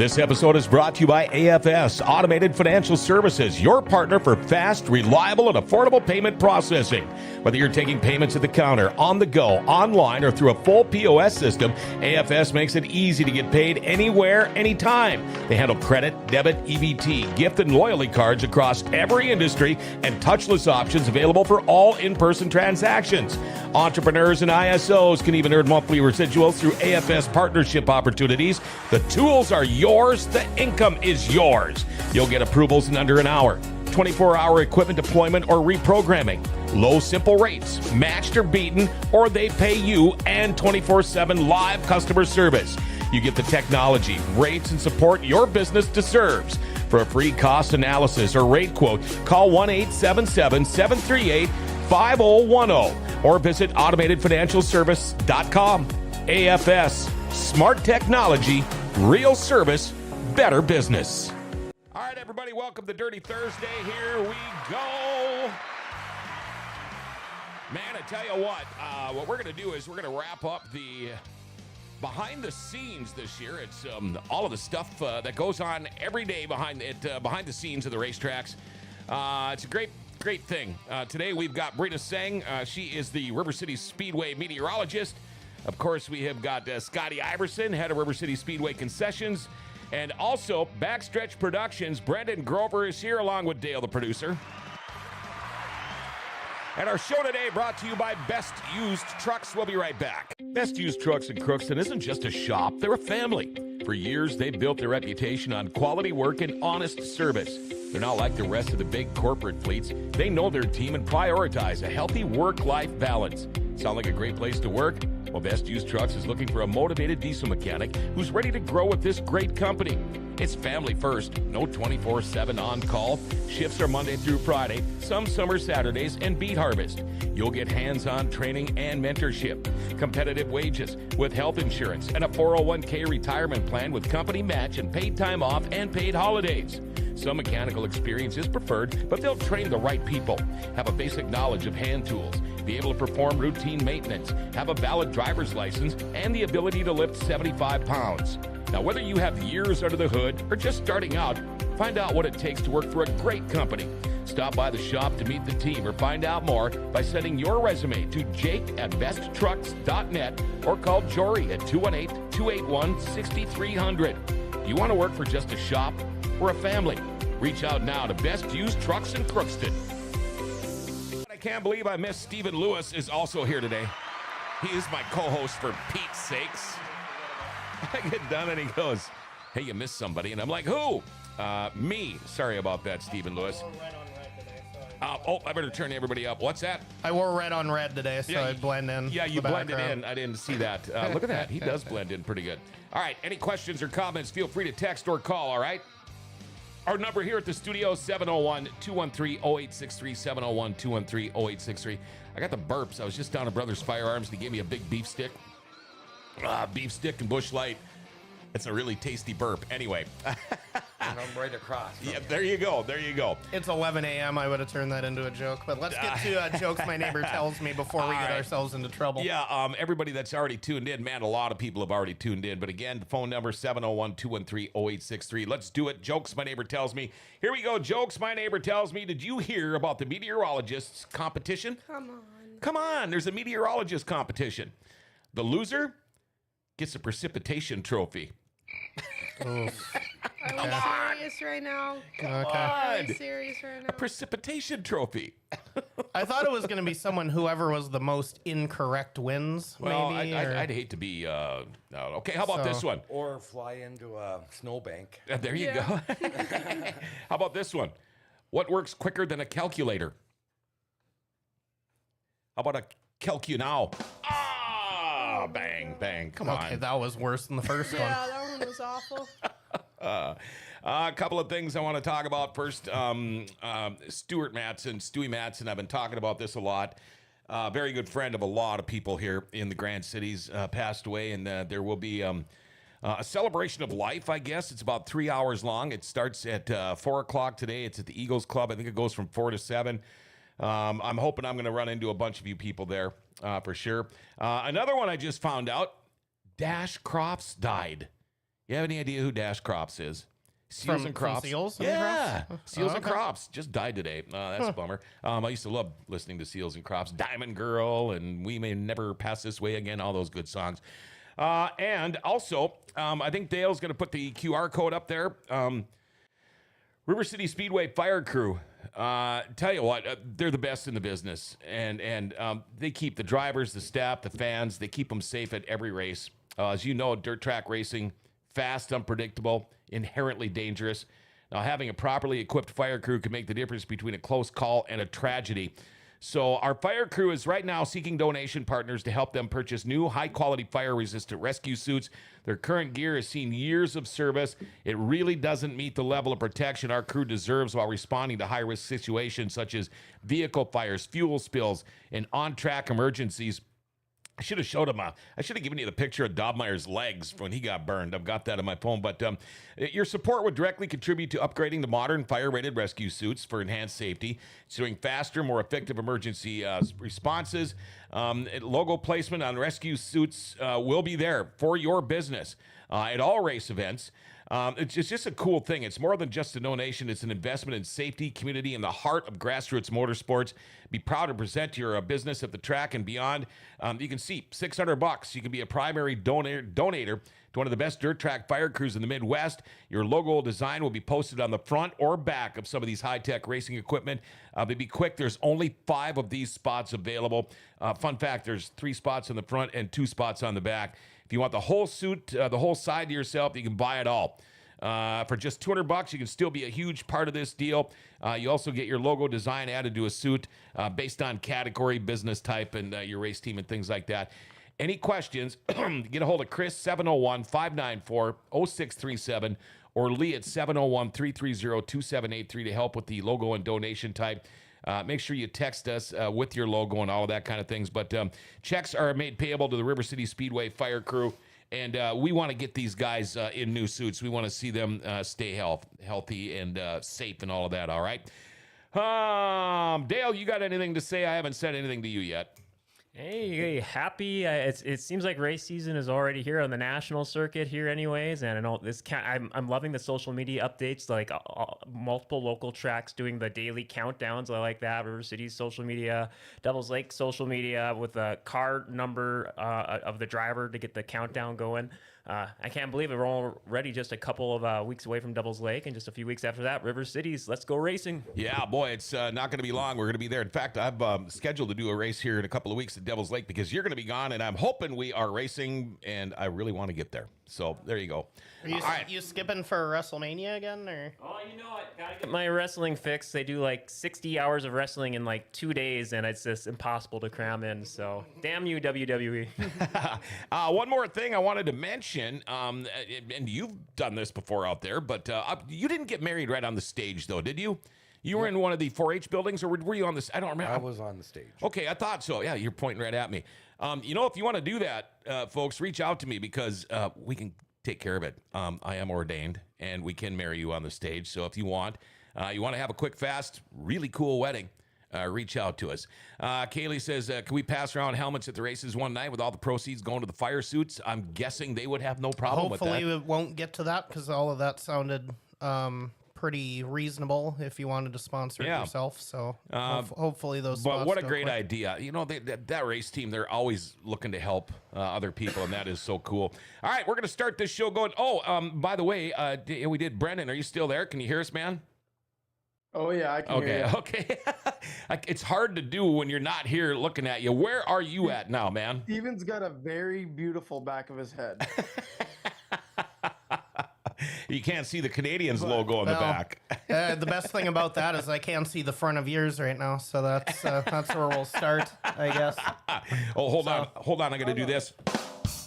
This episode is brought to you by AFS, Automated Financial Services, your partner for fast, reliable, and affordable payment processing. Whether you're taking payments at the counter, on the go, online, or through a full POS system, AFS makes it easy to get paid anywhere, anytime. They handle credit, debit, EBT, gift, and loyalty cards across every industry and touchless options available for all in-person transactions. Entrepreneurs and ISOs can even earn monthly residuals through AFS partnership opportunities. The tools are yours. The income is yours. You'll get approvals in under an hour. 24-hour equipment deployment or reprogramming. Low simple rates, matched or beaten, or they pay you, and 24/7 live customer service. You get the technology, rates, and support your business deserves. For a free cost analysis or rate quote, call 1-877-738-5010 or visit automatedfinancialservice.com. AFS, smart technology, real service, better business. All right, everybody, welcome to Dirty Thursday. Here we go. Man, I tell you what we're going to do is we're going to wrap up the behind the scenes this year. It's all of the stuff that goes on every day behind the scenes of the racetracks. It's a great thing. Today we've got Brina Seng. She is the River City Speedway meteorologist. Of course, we have got Scotty Iverson, head of River City Speedway Concessions. And also, Backstretch Productions, Brendan Grover is here along with Dale, the producer. And our show today brought to you by Best Used Trucks. We'll be right back. Best Used Trucks in Crookston isn't just a shop, they're a family. For years, they've built their reputation on quality work and honest service. They're not like the rest of the big corporate fleets. They know their team and prioritize a healthy work-life balance. Sound like a great place to work? Well, Best Used Trucks is looking for a motivated diesel mechanic who's ready to grow with this great company. It's family first, no 24/7 on-call. Shifts are Monday through Friday, some summer Saturdays, and beet harvest. You'll get hands-on training and mentorship, competitive wages with health insurance, and a 401k retirement plan with company match and paid time off and paid holidays. Some mechanical experience is preferred, but they'll train the right people. Have a basic knowledge of hand tools, be able to perform routine maintenance, have a valid driver's license, and the ability to lift 75 pounds. Now, whether you have years under the hood or just starting out, find out what it takes to work for a great company. Stop by the shop to meet the team or find out more by sending your resume to jake@besttrucks.net or call Jory at 218-281-6300. Do you want to work for just a shop or a family? Reach out now to Best Used Trucks in Crookston. I can't believe I missed Stephen Lewis is also here today. He is my co-host for Pete's sakes. I get done and he goes, "Hey, you missed somebody." And I'm like, "Who?" Me. Sorry about that, Stephen Lewis. I wore red on red today, I better turn everybody up. What's that? I wore red on red today, so I'd blend in. Yeah, you blended in. I didn't see that. Look at that. He does blend in pretty good. All right, any questions or comments, feel free to text or call, all right? Our number here at the studio, 701-213-0863, 701-213-0863. I got the burps. I was just down at Brothers Firearms. They gave me a big beef stick. Beef stick and Busch Light. It's a really tasty burp. Anyway. And I'm right across. Yeah, there you go. There you go. It's 11 a.m. I would have turned that into a joke, but let's get to jokes my neighbor tells me before we get ourselves into trouble. Yeah, everybody that's already tuned in, man, a lot of people have already tuned in. But again, the phone number, 701-213-0863. Let's do it. Jokes my neighbor tells me. Here we go. Jokes my neighbor tells me. Did you hear about the meteorologists competition? Come on. There's a meteorologist competition. The loser gets a precipitation trophy. Are we serious right now? Come on. Are we serious right now? A precipitation trophy. I thought it was going to be whoever was the most incorrect wins, Well, maybe. I'd hate to be... okay, how about this one? Or fly into a snowbank. There you go. How about this one? What works quicker than a calculator? How about a calcu-now? Bang, bang. Come on. Okay, that was worse than the first one. Yeah, that one was awful. A couple of things I want to talk about. First, Stewie Matson. I've been talking about this a lot. Very good friend of a lot of people here in the Grand Cities, passed away, and there will be a celebration of life, I guess. It's about 3 hours long. It starts at 4 o'clock today. It's at the Eagles Club. I think it goes from 4 to 7. I'm hoping I'm going to run into a bunch of you people there for sure. Another one I just found out, Dash Crofts died. You have any idea who Dash Crops is? Seals From- and from Crops. Seals and yeah, Crops? Seals Oh, and okay. Crops just died today. That's a bummer. I used to love listening to Seals and Crops, Diamond Girl, and We May Never Pass This Way Again. All those good songs. And also, I think Dale's going to put the QR code up there. River City Speedway Fire Crew. Tell you what, they're the best in the business, and they keep the drivers, the staff, the fans. They keep them safe at every race. As you know, dirt track racing, fast, unpredictable, inherently dangerous. Now, having a properly equipped fire crew can make the difference between a close call and a tragedy. So our fire crew is right now seeking donation partners to help them purchase new high-quality fire-resistant rescue suits. Their current gear has seen years of service. It really doesn't meet the level of protection our crew deserves while responding to high-risk situations such as vehicle fires, fuel spills, and on-track emergencies. I should have showed him. I should have given you the picture of Dobmeyer's legs when he got burned. I've got that on my phone. But your support would directly contribute to upgrading to modern fire-rated rescue suits for enhanced safety, ensuring faster, more effective emergency responses. Logo placement on rescue suits will be there for your business at all race events. It's just a cool thing. It's more than just a donation. It's an investment in safety, community, and the heart of grassroots motorsports. Be proud to present your business at the track and beyond. You can see $600. You can be a primary donator to one of the best dirt track fire crews in the Midwest. Your logo design will be posted on the front or back of some of these high-tech racing equipment. But be quick. There's only 5 of these spots available. Fun fact, there's 3 spots on the front and 2 spots on the back. If you want the whole suit, the whole side to yourself, you can buy it all. For just $200, you can still be a huge part of this deal. You also get your logo design added to a suit based on category, business type, and your race team and things like that. Any questions, get a hold of Chris, 701-594-0637, or Lee at 701-330-2783 to help with the logo and donation type. Make sure you text us with your logo and all of that kind of things. But checks are made payable to the River City Speedway Fire Crew. And we want to get these guys in new suits. We want to see them stay healthy and safe and all of that, all right? Dale, you got anything to say? I haven't said anything to you yet. Hey, happy. It seems like race season is already here on the national circuit here anyways. And I know I'm loving the social media updates, like multiple local tracks doing the daily countdowns. I like that. River City's social media, Devils Lake social media with the car number of the driver to get the countdown going. I can't believe it. We're already just a couple of weeks away from Devils Lake, and just a few weeks after that, River City's Let's Go Racing. Yeah, boy, it's not going to be long. We're going to be there. In fact, I've scheduled to do a race here in a couple of weeks at Devils Lake because you're going to be gone, and I'm hoping we are racing, and I really want to get there. So there you go. Are you, All right. you skipping for WrestleMania again, or? Oh, you know what? Gotta get my wrestling fix. They do like 60 hours of wrestling in like 2 days, and it's just impossible to cram in. So, damn you, WWE. One more thing I wanted to mention, and you've done this before out there, but you didn't get married right on the stage, though, did you? You were in one of the 4-H buildings, or were you on this? I don't remember. I was on the stage. Okay, I thought so. Yeah, you're pointing right at me. You know, if you want to do that, folks, reach out to me because we can take care of it. I am ordained, and we can marry you on the stage. So if you want to have a quick, fast, really cool wedding, reach out to us. Kaylee says, can we pass around helmets at the races one night with all the proceeds going to the fire suits? I'm guessing they would have no problem with that. Hopefully we won't get to that because all of that sounded pretty reasonable if you wanted to sponsor it yourself. So hopefully those But spots what a go great quick. idea. You know, that race team, they're always looking to help other people, and that is so cool. All right, we're going to start this show going. Oh, by the way, we did Brendan. Are you still there? Can you hear us, man? Oh, yeah, I can hear you. Okay. It's hard to do when you're not here looking at you. Where are you at now, man? Steven's got a very beautiful back of his head. You can't see the Canadians logo on the back. The best thing about that is I can't see the front of yours right now, so that's where we'll start, I guess. Oh, hold on. I got to do this.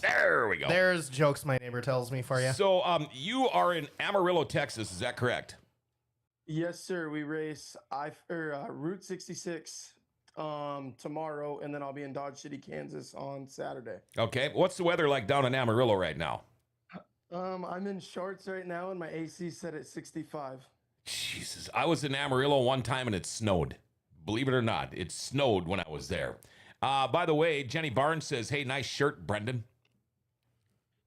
There we go. There's jokes my neighbor tells me for you. So you are in Amarillo, Texas. Is that correct? Yes, sir. We race Route 66 tomorrow, and then I'll be in Dodge City, Kansas on Saturday. Okay. What's the weather like down in Amarillo right now? I'm in shorts right now, and my AC set at 65. Jesus. I was in Amarillo one time, and it snowed. Believe it or not, it snowed when I was there. By the way, Jenny Barnes says, hey, nice shirt, Brendan.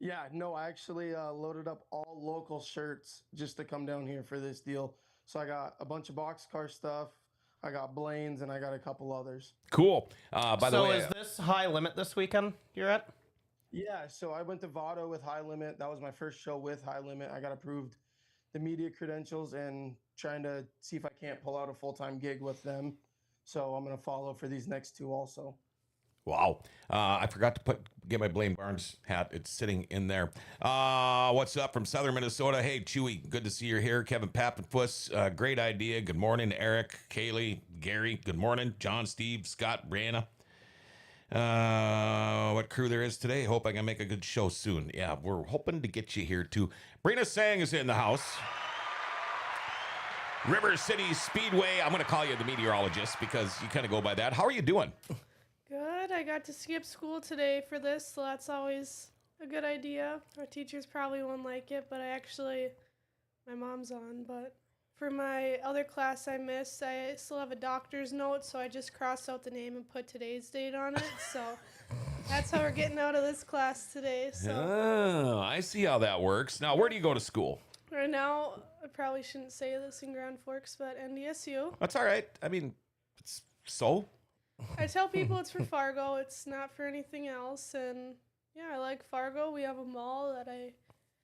Yeah, no, I actually loaded up all local shirts just to come down here for this deal. So I got a bunch of boxcar stuff, I got Blaine's, and I got a couple others. Cool. By the So way, is this high limit this weekend you're at? Yeah, so I went to Vado with High Limit. That was my first show with High Limit. I got approved the media credentials and trying to see if I can't pull out a full-time gig with them. So I'm going to follow for these next two also. wow. I forgot to get my Blaine Barnes hat. It's sitting in there. What's up from Southern Minnesota? Hey, Chewy, good to see you here. Kevin Pappenfuss, great idea. Good morning, Eric, Kaylee, Gary. Good morning, John, Steve, Scott, Brina. What crew there is today? Hope I can make a good show soon. Yeah, we're hoping to get you here too. Brina Seng is in the house. River City Speedway. I'm going to call you the meteorologist because you kind of go by that. How are you doing? Good. I got to skip school today for this, so that's always a good idea. Our teachers probably won't like it, but my mom's on, but for my other class I missed, I still have a doctor's note, so I just crossed out the name and put today's date on it. So that's how we're getting out of this class today. So Oh, I see how that works. Now, where do you go to school? right now, I probably shouldn't say this in Grand Forks, but NDSU. That's all right. I mean, so? I tell people it's for Fargo. It's not for anything else. And yeah, I like Fargo. We have a mall that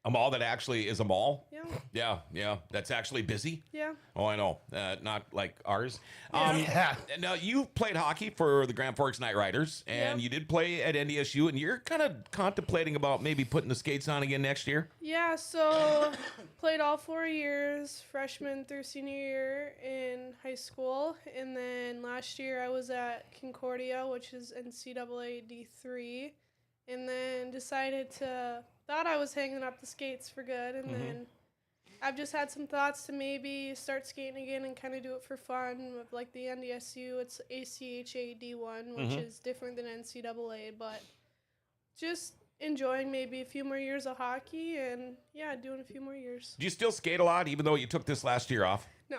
A mall that actually is a mall? Yeah. Yeah. That's actually busy? Yeah. Oh, I know. Not like ours. Yeah. Now, you played hockey for the Grand Forks Knight Riders, and Yeah. you did play at NDSU, and you're kind of contemplating about maybe putting the skates on again next year? Yeah, so played all 4 years, freshman through senior year in high school. And then last year I was at Concordia, which is NCAA D3. And then thought I was hanging up the skates for good. And then I've just had some thoughts to maybe start skating again and kind of do it for fun. With like the NDSU, it's ACHA D1, which is different than NCAA, but just enjoying maybe a few more years of hockey and doing a few more years. Do you still skate a lot, even though you took this last year off? No.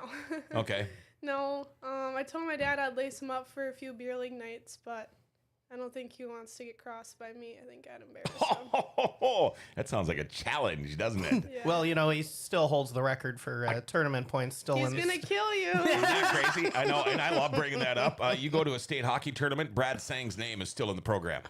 Okay. No. I told my dad I'd lace him up for a few beer league nights, but I don't think he wants to get crossed by me. I think I'd embarrass him. That sounds like a challenge, doesn't it? Yeah. Well, he still holds the record for tournament points. Still He's in gonna kill you. Isn't that crazy? I know, and I love bringing that up. You go to a state hockey tournament, Brad Sang's name is still in the program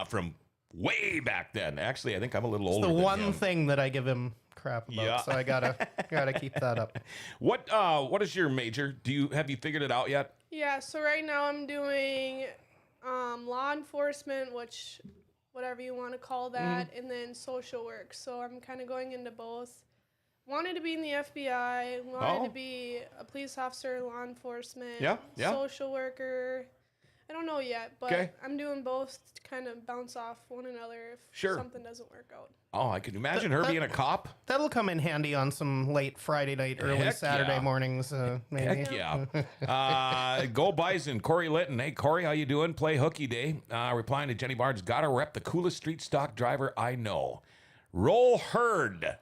from way back then. Actually, I think I'm a little older the than one him. thing that I give him crap about. Yeah. So I gotta keep that up. What is your major? Have you figured it out yet? Yeah, so right now I'm doing law enforcement, which whatever you want to call that, and then social work. So I'm kind of going into both. Wanted to be in the FBI, wanted to be a police officer, law enforcement, Yeah. social worker. I don't know yet, but Okay. I'm doing both to kind of bounce off one another if Sure. something doesn't work out. Oh, I can imagine her being a cop. That'll come in handy on some late Friday night, early Heck Saturday yeah. mornings, maybe. Heck yeah. Go Bison. Corey Litton. Hey, Corey, how you doing? Play hooky day. Replying to Jenny Barnes, gotta rep the coolest street stock driver I know. Roll Herd.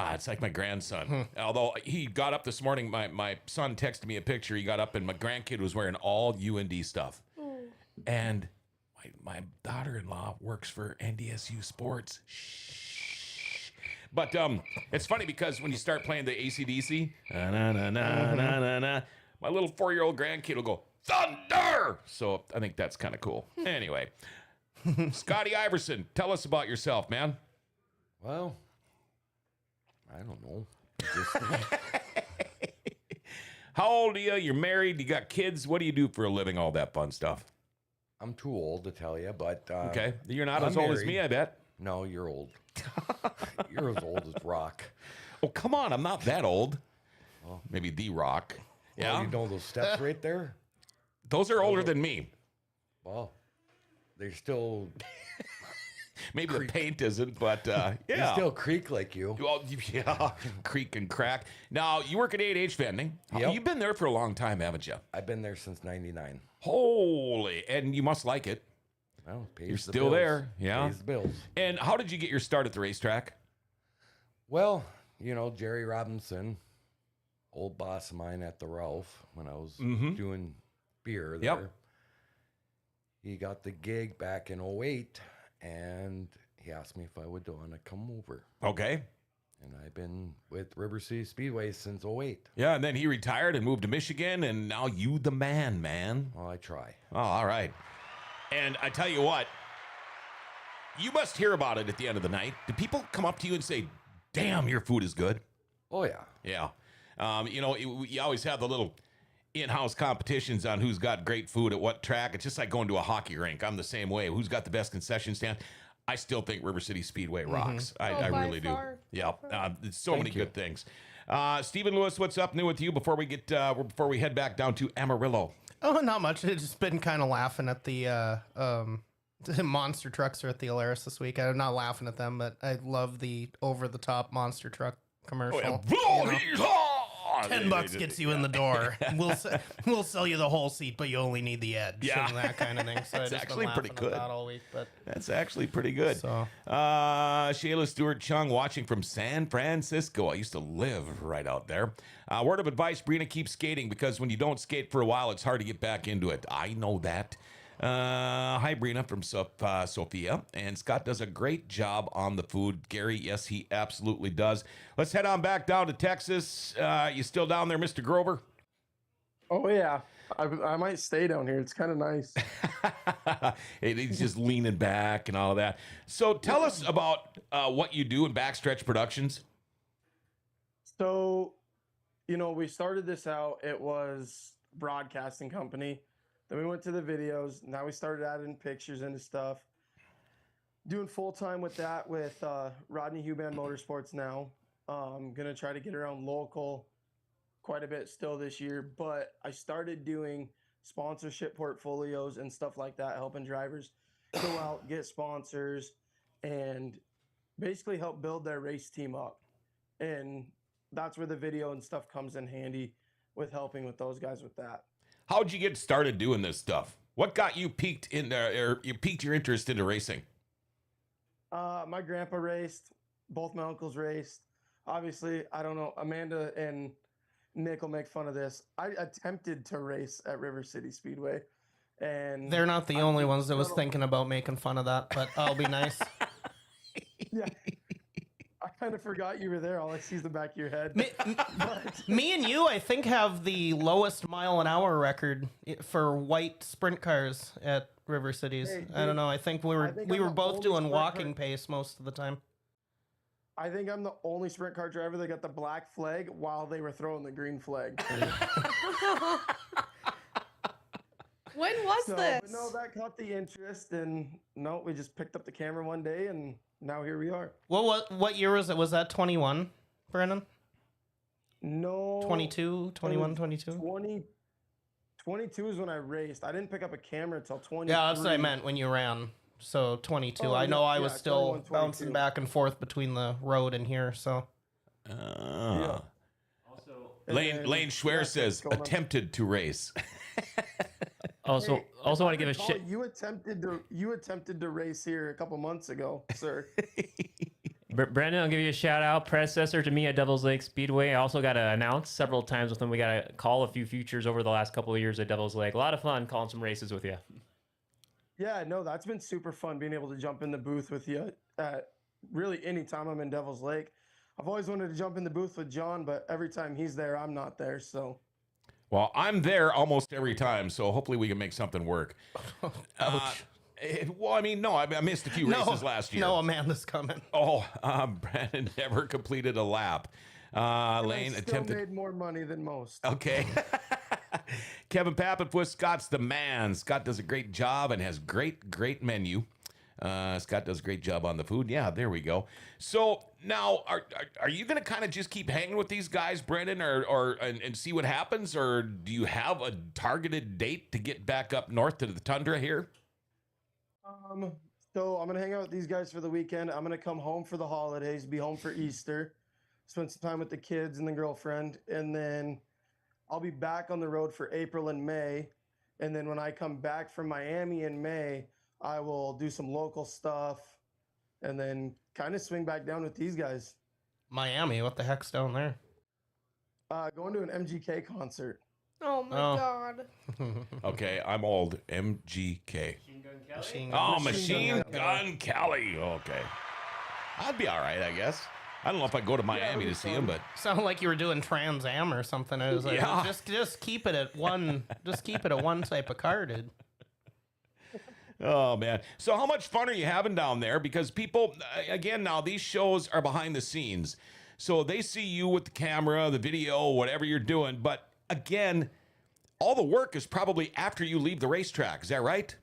It's like my grandson. Although he got up this morning, my son texted me a picture. He got up and my grandkid was wearing all UND stuff. And my daughter-in-law works for NDSU Sports. Shh. But it's funny because when you start playing the AC/DC, my little 4-year-old grandkid will go, Thunder! So I think that's kind of cool. Anyway, Scotty Iverson, tell us about yourself, man. Well, I don't know. How old are you? You're married? You got kids? What do you do for a living? All that fun stuff. I'm too old to tell you, but Okay. You're not I'm as old as married. me, I bet. No, you're old. You're as old as rock. Oh, come on. I'm not that old. Maybe The Rock. Yeah. Oh, you know those steps right there? Those are older than me. Well, they're still Maybe the paint isn't, but they yeah. still creak like you. Well, yeah, creak and crack. Now, you work at 8H Vending. Yep. You've been there for a long time, haven't you? I've been there since '99. Holy. And you must like it. Well, it pays You're the still bills. there, yeah. Pays the bills. And how did you get your start at the racetrack? Well, Jerry Robinson, old boss of mine at the Ralph when I was doing beer there. Yep. He got the gig back in '08, and he asked me if I would want to come over. Okay. And I've been with River City Speedway since 08. Yeah, and then he retired and moved to Michigan, and now you the man. Well, I try. Oh, all right. And I tell you what, you must hear about it at the end of the night. Do people come up to you and say, damn, your food is good? Oh, yeah. Yeah. You always have the little in-house competitions on who's got great food at what track. It's just like going to a hockey rink. I'm the same way. Who's got the best concession stand? I still think River City Speedway rocks. I really do. Yeah, there's so many good things. Stephen Lewis, what's up new with you before we head back down to Amarillo? Oh, not much. It's just been kind of laughing at the monster trucks are at the Alaris this week. I'm not laughing at them, but I love the over-the-top monster truck commercial. Oh, yeah. $10 gets you in the door. We'll sell you the whole seat, but you only need the edge. Yeah, and that kind of thing. So that's actually pretty good. All week, but that's actually pretty good. So, Shayla Stewart Chung watching from San Francisco. I used to live right out there. Word of advice: Brina, keep skating, because when you don't skate for a while, it's hard to get back into it. I know that. Hi, Brina from Sophia. And Scott does a great job on the food. Gary, yes, he absolutely does. Let's head on back down to Texas. You still down there, Mr. Grover? Oh, yeah. I might stay down here. It's kind of nice. He's just leaning back and all of that. So tell us about what you do in Backstretch Productions. So, we started this out. It was a broadcasting company. Then we went to the videos. Now we started adding pictures into stuff. Doing full-time with that with Rodney Huban Motorsports now. I'm going to try to get around local quite a bit still this year. But I started doing sponsorship portfolios and stuff like that, helping drivers go out, get sponsors, and basically help build their race team up. And that's where the video and stuff comes in handy with helping with those guys with that. How'd you get started doing this stuff? What got you piqued your interest into racing? My grandpa raced. Both my uncles raced. Obviously, I don't know. Amanda and Nick will make fun of this. I attempted to race at River City Speedway, and they're not the only ones that was thinking about making fun of that. But I'll be nice. Yeah. I kind of forgot you were there. All I see is the back of your head. Me and you, I think, have the lowest mile-an-hour record for white sprint cars at River Cities. Hey, dude, I don't know. I think we were both doing walking pace most of the time. I think I'm the only sprint car driver that got the black flag while they were throwing the green flag. When was this? No, that caught the interest, and no, we just picked up the camera one day, and now here we are. Well, what year was it? Was that 21, Brennan? No. 22, 21, 22? 22 is when I raced. I didn't pick up a camera until 23. Yeah, that's what I meant when you ran. So 22. I know I was still bouncing back and forth between the road and here, so. Yeah. Lane Schwer says, attempted to race. Also want to give a shit. You attempted to race here a couple months ago, sir. Brandon, I'll give you a shout out. Predecessor to me at Devil's Lake Speedway. I also got to announce several times with him. We got to call a few features over the last couple of years at Devil's Lake. A lot of fun calling some races with you. Yeah, no, that's been super fun being able to jump in the booth with you at really any time I'm in Devil's Lake. I've always wanted to jump in the booth with John, but every time he's there, I'm not there, so. Well, I'm there almost every time, so hopefully we can make something work. Ouch. Well, I mean, no, I missed a few races last year. No, Amanda's coming. Oh, Brandon never completed a lap. Lane attempted. Made more money than most. Okay. Kevin Pappenfuss, Scott's the man. Scott does a great job and has great menu. Scott does a great job on the food. Yeah, there we go. So now, are you going to kind of just keep hanging with these guys, Brendan, and see what happens, or do you have a targeted date to get back up north to the tundra here? So I'm gonna hang out with these guys for the weekend. I'm gonna come home for the holidays, be home for Easter, spend some time with the kids and the girlfriend, and then I'll be back on the road for April and May. And then when I come back from Miami in May, I will do some local stuff and then kind of swing back down with these guys. Miami, what the heck's down there? Going to an MGK concert. Oh my God. Okay, I'm old. MGK. Machine Oh, Gun. Machine Gun Kelly. Okay. I'd be all right, I guess. I don't know if I'd go to Miami to see him, but Sounded like you were doing Trans Am or something. I was like, Yeah. just keep it at one. Just keep it at one type of car, dude. oh man. So how much fun are you having down there? Because people, again, now these shows are behind the scenes, so they see you with the camera, the video, whatever you're doing. But again, all the work is probably after you leave the racetrack. Is that right?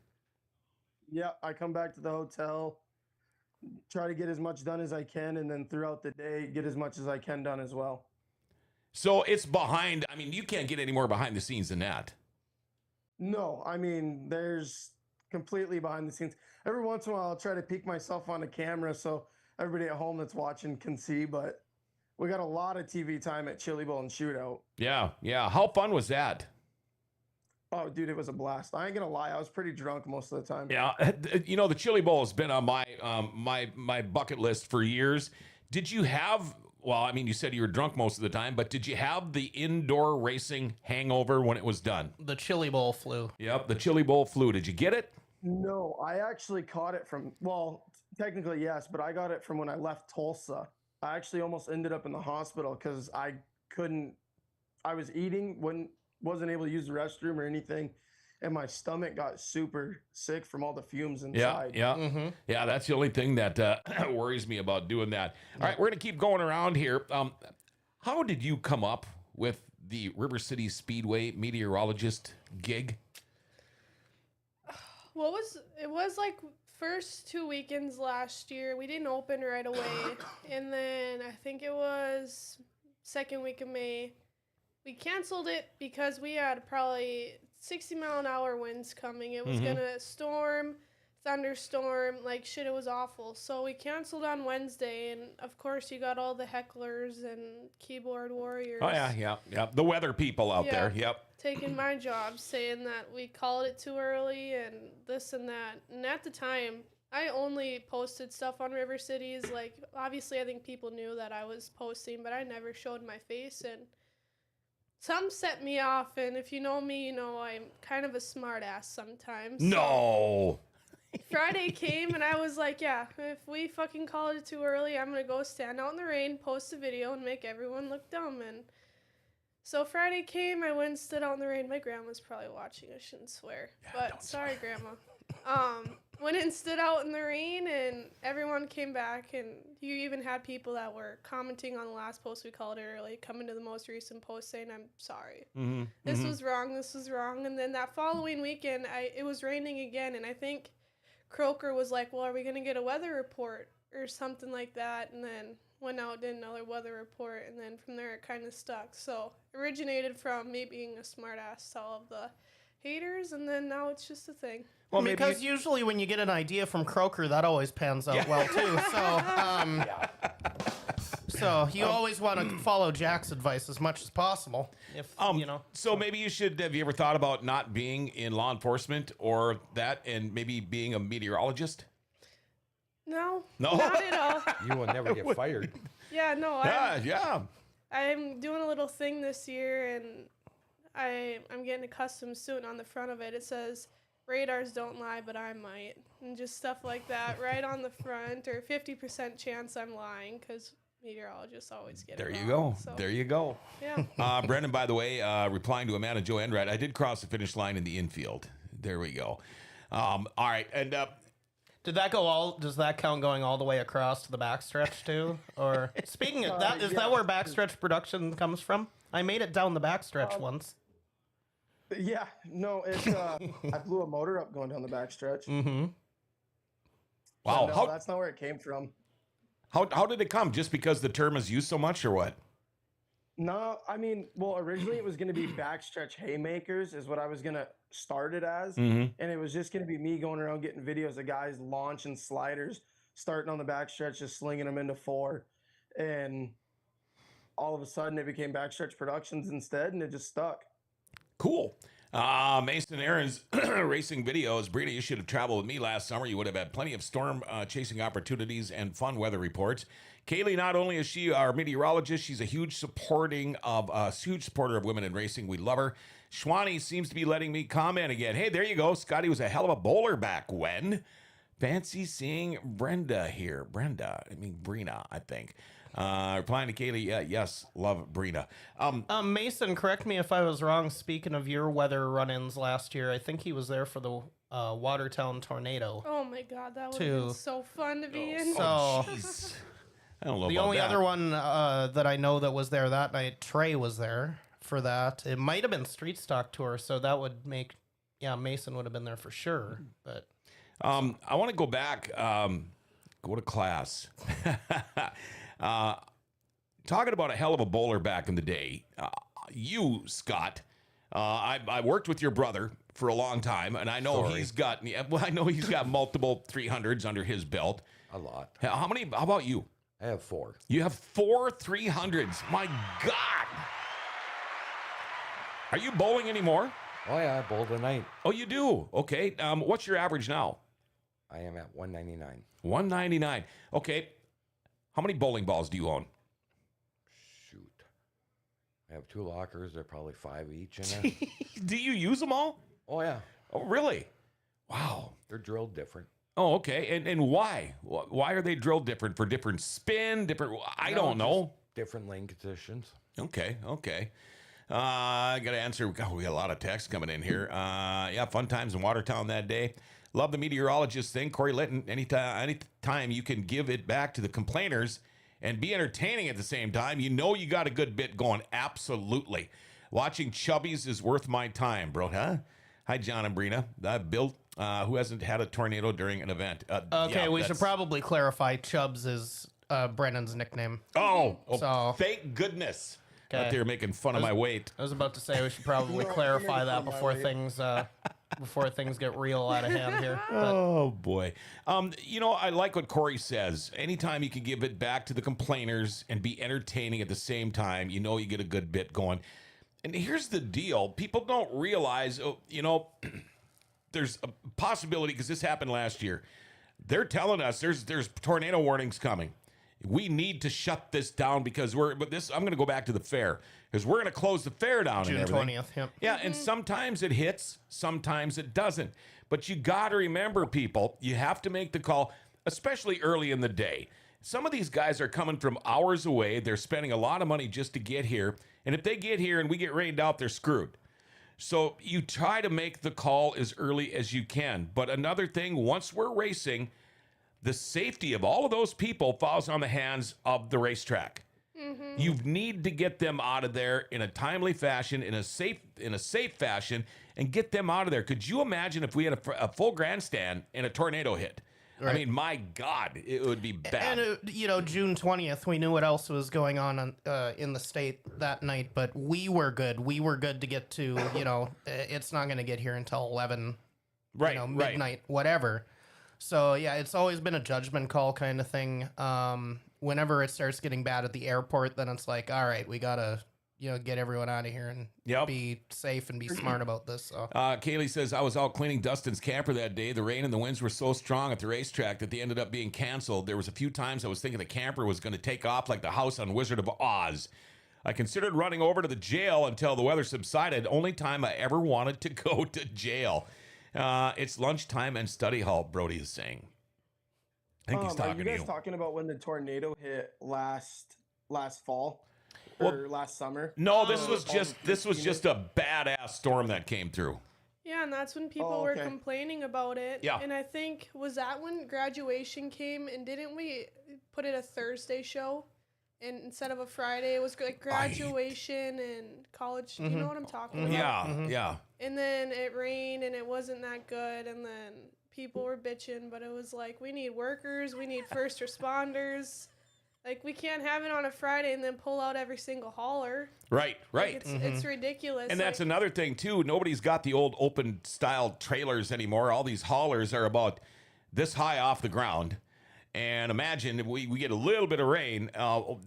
Yeah, I come back to the hotel, try to get as much done as I can, and then throughout the day, get as much as I can done as well. So it's behind. I mean, you can't get any more behind the scenes than that. No, I mean, there's completely behind the scenes. Every once in a while, I'll try to peek myself on a camera so everybody at home that's watching can see, but we got a lot of TV time at Chili Bowl and Shootout. Yeah, yeah. How fun was that? Oh, dude, it was a blast. I ain't gonna lie, I was pretty drunk most of the time. Yeah, you know, the Chili Bowl has been on my my bucket list for years. Did you have? Well, I mean, you said you were drunk most of the time, but did you have the indoor racing hangover when it was done? The Chili Bowl flu. Yep, the Chili Bowl flu. Did you get it? No, I actually caught it from, well, technically yes, but I got it from when I left Tulsa. I actually almost ended up in the hospital because I was eating, wasn't able to use the restroom or anything, and my stomach got super sick from all the fumes inside. Yeah. That's the only thing that worries me about doing that. All right, we're gonna keep going around here. How did you come up with the River City Speedway meteorologist gig? It was like first 2 weekends last year. We didn't open right away. And then I think it was second week of May. We canceled it because we had probably 60-mile-an-hour winds coming. It was gonna storm, thunderstorm, like shit, it was awful. So we canceled on Wednesday, and of course you got all the hecklers and keyboard warriors. Oh yeah. The weather people out there. Yep. Taking my job, saying that we called it too early and this and that. And at the time, I only posted stuff on River Cities. Like, obviously, I think people knew that I was posting, but I never showed my face. And some set me off. And if you know me, you know I'm kind of a smart ass sometimes. No. Friday came, and I was like, yeah, if we fucking called it too early, I'm going to go stand out in the rain, post a video, and make everyone look dumb. And so Friday came, I went and stood out in the rain. My grandma's probably watching, I shouldn't swear. But sorry, Grandma. Went and stood out in the rain, and everyone came back, and you even had people that were commenting on the last post we called it early, coming to the most recent post saying, I'm sorry. This was wrong. And then that following weekend, it was raining again, and I think Croker was like, well, are we going to get a weather report or something like that? And then went out, did another weather report, and then from there it kind of stuck. So originated from me being a smart ass to all of the haters, and then now it's just a thing. Well, because usually when you get an idea from Croker, that always pans out well too. So, so you always want to follow Jack's advice as much as possible. If you know. So maybe you should. Have you ever thought about not being in law enforcement or that, and maybe being a meteorologist? No, No? not at all. You will never get fired. Yeah, no. Yeah. I'm doing a little thing this year, and I'm getting a custom suit, and on the front of it, it says, radars don't lie, but I might. And just stuff like that right on the front, or 50% chance I'm lying, because meteorologists always get There it you wrong, go. so, There you go. yeah. Brendan, by the way, replying to Amanda Joe Enright, I did cross the finish line in the infield. There we go. All right, and Did that go all? Does that count going all the way across to the backstretch too? Or speaking of that, is that where backstretch production comes from? I made it down the backstretch once. Yeah, no, it's I blew a motor up going down the backstretch. wow, No, that's not where it came from. how did it come? Just because the term is used so much, or what? No, I mean, well, originally it was going to be backstretch haymakers is what I was going to start it as. And it was just going to be me going around getting videos of guys launching sliders, starting on the backstretch, just slinging them into four. And all of a sudden it became backstretch productions instead, and it just stuck. Cool. Mason Aaron's racing videos. Brina, you should have traveled with me last summer. You would have had plenty of storm chasing opportunities and fun weather reports. Kaylee, not only is she our meteorologist, she's a huge supporter of women in racing. We love her. Schwani seems to be letting me comment again. Hey, there you go. Scotty was a hell of a bowler back when. Fancy seeing Brina, I think. Replying to Kaylee, yes, love Brina. Mason, correct me if I was wrong. Speaking of your weather run-ins last year, I think he was there for the Watertown tornado. Oh my God, that would have been so fun to be in. So Jeez. I don't know the about only that. other one that I know that was there that night, Trey was there for that. It might have been Street Stock Tour, so that would make, Mason would have been there for sure. But I want to go back, go to class. Talking about a hell of a bowler back in the day. You, Scott, I worked with your brother for a long time, and I know he's got multiple 300s under his belt. A lot. How many? How about you? I have 4. You have 4 300s. My God. Are you bowling anymore? Oh, yeah, I bowled tonight. Oh, you do? Okay. What's your average now? I am at 199. 199. Okay. How many bowling balls do you own? Shoot. I have 2 lockers. They're probably 5 each in it. Do you use them all? Oh, yeah. Oh, really? Wow. They're drilled different. Oh, okay. And why? Why are they drilled different? For different spin? Different? I don't know. Different lane conditions. Okay. I got to answer. God, we got a lot of texts coming in here. Fun times in Watertown that day. Love the meteorologist thing. Corey Litton, anytime you can give it back to the complainers and be entertaining at the same time, you know you got a good bit going. Absolutely. Watching Chubbies is worth my time, bro. Huh? Hi, John and Brina. Bill, who hasn't had a tornado during an event. we should probably clarify Chubbs is Brennan's nickname. Thank goodness. Okay. Out there making fun of my weight. I was about to say we should probably clarify that before things get real out of hand here. Oh boy. I like what Corey says. Anytime you can give it back to the complainers and be entertaining at the same time, you know you get a good bit going. And here's the deal. People don't realize, there's a possibility, because this happened last year. They're telling us there's tornado warnings coming. We need to shut this down because I'm going to go back to the fair because we're going to close the fair down. June 20th. Yep. Yeah. And sometimes it hits, sometimes it doesn't. But you got to remember, people, you have to make the call, especially early in the day. Some of these guys are coming from hours away. They're spending a lot of money just to get here. And if they get here and we get rained out, they're screwed. So you try to make the call as early as you can. But another thing, once we're racing, the safety of all of those people falls on the hands of the racetrack. Mm-hmm. You need to get them out of there in a timely fashion, in a safe fashion, and get them out of there. Could you imagine if we had a full grandstand and a tornado hit? Right. I mean, my God, it would be bad. And June 20th, we knew what else was going on in the state that night, but we were good. We were good to get to, it's not going to get here until 11, midnight, whatever. So, yeah, it's always been a judgment call kind of thing. Whenever it starts getting bad at the airport, then it's like, all right, we got to, get everyone out of here and be safe and be smart about this. So. Kaylee says, I was out cleaning Dustin's camper that day. The rain and the winds were so strong at the racetrack that they ended up being canceled. There was a few times I was thinking the camper was going to take off like the house on Wizard of Oz. I considered running over to the jail until the weather subsided. Only time I ever wanted to go to jail. It's lunchtime and study hall, Brody is saying. I think he's talking to you. Are you guys talking about when the tornado hit last fall or last summer? No, this was just a badass storm that came through. Yeah, and that's when people were complaining about it. Yeah. And I think, was that when graduation came, and didn't we put it a Thursday show? And instead of a Friday, it was like graduation and college. You know what I'm talking about? Yeah, yeah. And then it rained, and it wasn't that good. And then people were bitching, but it was like, we need workers, we need first responders. Like, we can't have it on a Friday and then pull out every single hauler. Right. Like, it's ridiculous. And that's another thing, too. Nobody's got the old open-style trailers anymore. All these haulers are about this high off the ground. And imagine if we get a little bit of rain,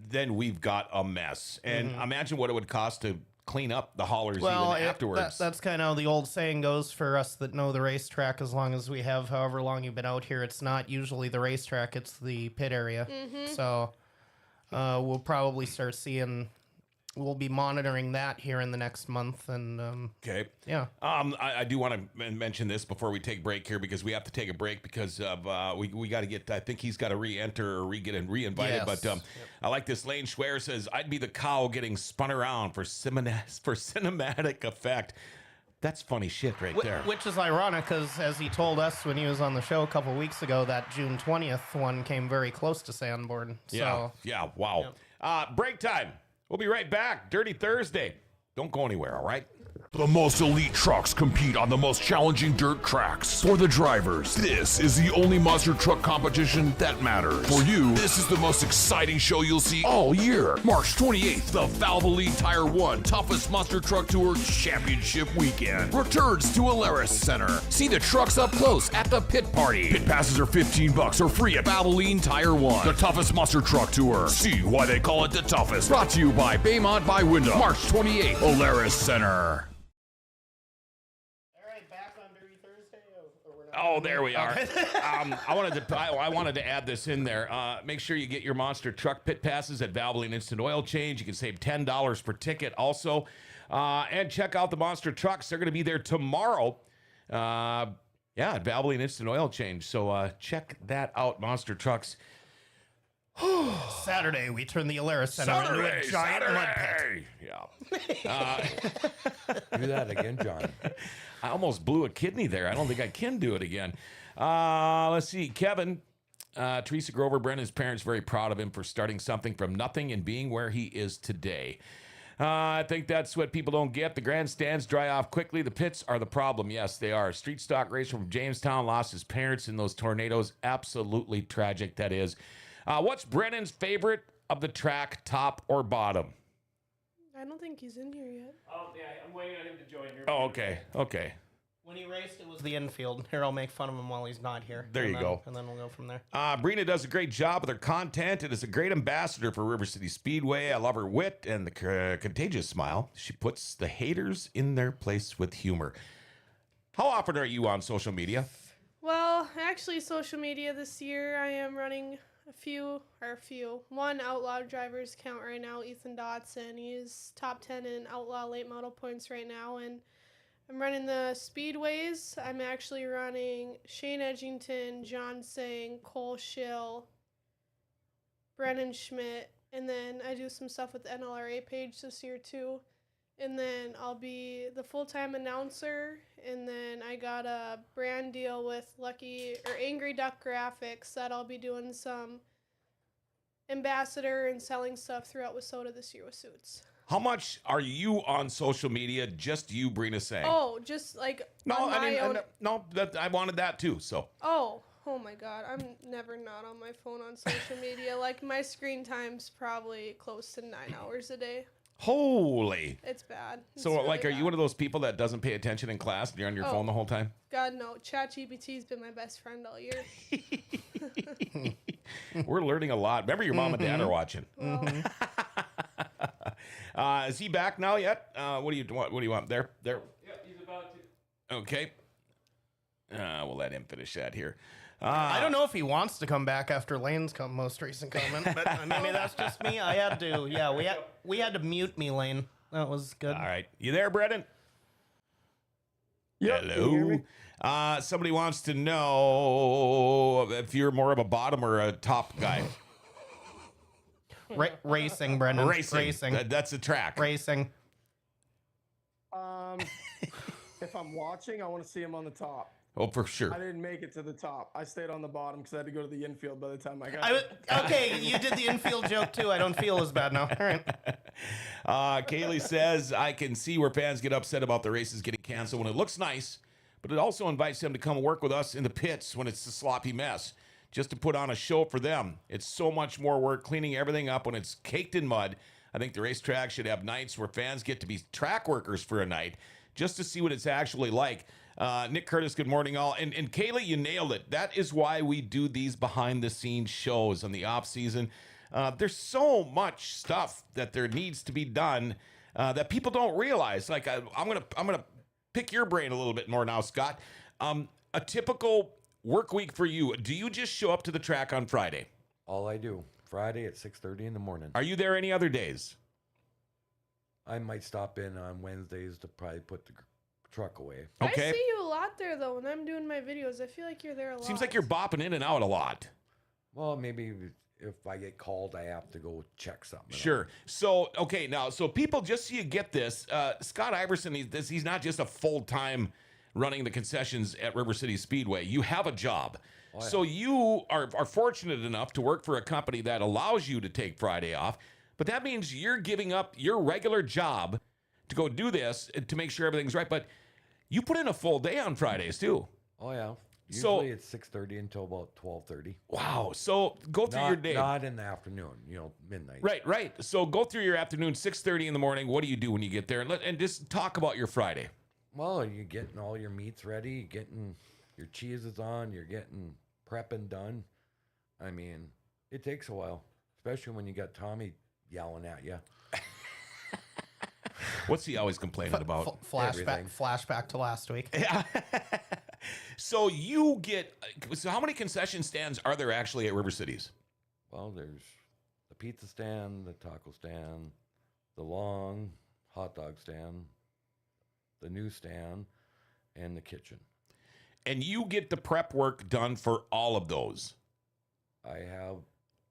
then we've got a mess. And imagine what it would cost to clean up the haulers Well, even afterwards. that's kind of how the old saying goes for us that know the racetrack. As long as we have however long you've been out here, it's not usually the racetrack, it's the pit area. So we'll probably start seeing, we'll be monitoring that here in the next month. And okay. yeah. I do want to mention this before we take break here, because we have to take a break because of we got to get, I think he's got to re-enter or get reinvited. Yes. But I like this. Lane Schwer says, I'd be the cow getting spun around for cinematic effect. That's funny shit right there. Which is ironic because, as he told us when he was on the show a couple weeks ago, that June 20th one came very close to Sanborn. So, Yeah, wow. Break time. We'll be right back. Dirty Thursday. Don't go anywhere, all right? The most elite trucks compete on the most challenging dirt tracks. For the drivers, this is the only monster truck competition that matters. For you, this is the most exciting show you'll see all year. March 28th, the Valvoline Tire 1 Toughest Monster Truck Tour Championship Weekend returns to Alaris Center. See the trucks up close at the pit party. Pit passes are $15 or free at Valvoline Tire 1. The Toughest Monster Truck Tour. See why they call it the toughest. Brought to you by Baymont by Wyndham. March 28th, Alaris Center. Oh, there we are. I wanted to add this in there. Make sure you get your monster truck pit passes at Valvoline Instant Oil Change. You can save $10 per ticket also. And check out the monster trucks. They're going to be there tomorrow. At Valvoline Instant Oil Change. So check that out, monster trucks. Saturday, we turn the Alaris Center into a giant mud pit. Yeah. Do that again, John. I almost blew a kidney there. I don't think I can do it again. Let's see. Kevin, Teresa Grover, Brendan's parents, very proud of him for starting something from nothing and being where he is today. I think that's what people don't get. The grandstands dry off quickly. The pits are the problem. Yes, they are. Street stock racer from Jamestown lost his parents in those tornadoes. Absolutely tragic, that is. What's Brennan's favorite of the track, top or bottom? I don't think he's in here yet. Oh, yeah, I'm waiting on him to join here. Oh, okay. When he raced, it was the infield. Here, I'll make fun of him while he's not here. There you go. And then we'll go from there. Brina does a great job with her content and is a great ambassador for River City Speedway. I love her wit and the contagious smile. She puts the haters in their place with humor. How often are you on social media? Well, actually, social media this year, I am running one outlaw driver's count right now, Ethan Dotson. He's top 10 in outlaw late model points right now, and I'm running the speedways. I'm actually running Shane Edgington, John Seng, Cole Schill, Brennan Schmidt, and then I do some stuff with the NLRA page this year too. And then I'll be the full-time announcer, and then I got a brand deal with Angry Duck Graphics that I'll be doing some ambassador and selling stuff throughout Wissota this year with suits. How much are you on social media? Just you, Brina, saying? Oh, just like no, on I mean, own. no. I wanted that too. So. Oh my God! I'm never not on my phone on social media. Like my screen time's probably close to 9 hours a day. Holy. It's bad. So, really like, are bad. you one of those people that doesn't pay attention in class and you're on your phone the whole time? God, no. ChatGPT's been my best friend all year. We're learning a lot. Remember, your mom and dad are watching. Well, Is he back now yet? What do you want? What do you want? There. Yeah, he's about to. Okay. We'll let him finish that here. I don't know if he wants to come back after Lane's most recent comment, but maybe that's just me. I had to. Yeah, we had to mute me, Lane. That was good. All right. You there, Brendan? Yep, can you hear me? Hello. Somebody wants to know if you're more of a bottom or a top guy. Racing, Brendan. Racing. That's a track. Racing. If I'm watching, I want to see him on the top. Oh, for sure. I didn't make it to the top. I stayed on the bottom because I had to go to the infield by the time I got Okay, you did the infield joke too. I don't feel as bad now. All right. Kaylee says, I can see where fans get upset about the races getting canceled when it looks nice, but it also invites them to come work with us in the pits when it's a sloppy mess, just to put on a show for them. It's so much more work cleaning everything up when it's caked in mud. I think the racetrack should have nights where fans get to be track workers for a night just to see what it's actually like. Nick Curtis, good morning, all. And Kaylee, you nailed it. That is why we do these behind-the-scenes shows in the off-season. There's so much stuff that there needs to be done that people don't realize. Like I'm gonna pick your brain a little bit more now, Scott. A typical work week for you. Do you just show up to the track on Friday? All I do, Friday at 6:30 in the morning. Are you there any other days? I might stop in on Wednesdays to probably put the truck away. Okay. I see you a lot there, though, when I'm doing my videos. I feel like you're there a lot. Seems like you're bopping in and out a lot. Well, maybe if I get called, I have to go check something. Sure. So, okay, now, so people, just so you get this, Scott Iverson, he's not just a full-time running the concessions at River City Speedway. You have a job. Oh, yeah. So you are fortunate enough to work for a company that allows you to take Friday off, but that means you're giving up your regular job to go do this to make sure everything's right. But you put in a full day on Fridays, too. Oh, yeah. So- Usually it's 6:30 until about 12:30. Wow. So go through your day. Not in the afternoon, midnight. Right. So go through your afternoon, 6:30 in the morning. What do you do when you get there? And just talk about your Friday. Well, you're getting all your meats ready, you're getting your cheeses on, you're getting prepping done. I mean, it takes a while, especially when you got Tommy yelling at you. What's he always complaining about? Everything. Flashback to last week. Yeah. So how many concession stands are there actually at River Cities? Well, there's the pizza stand, the taco stand, the long hot dog stand, the newsstand, and the kitchen. And you get the prep work done for all of those. I have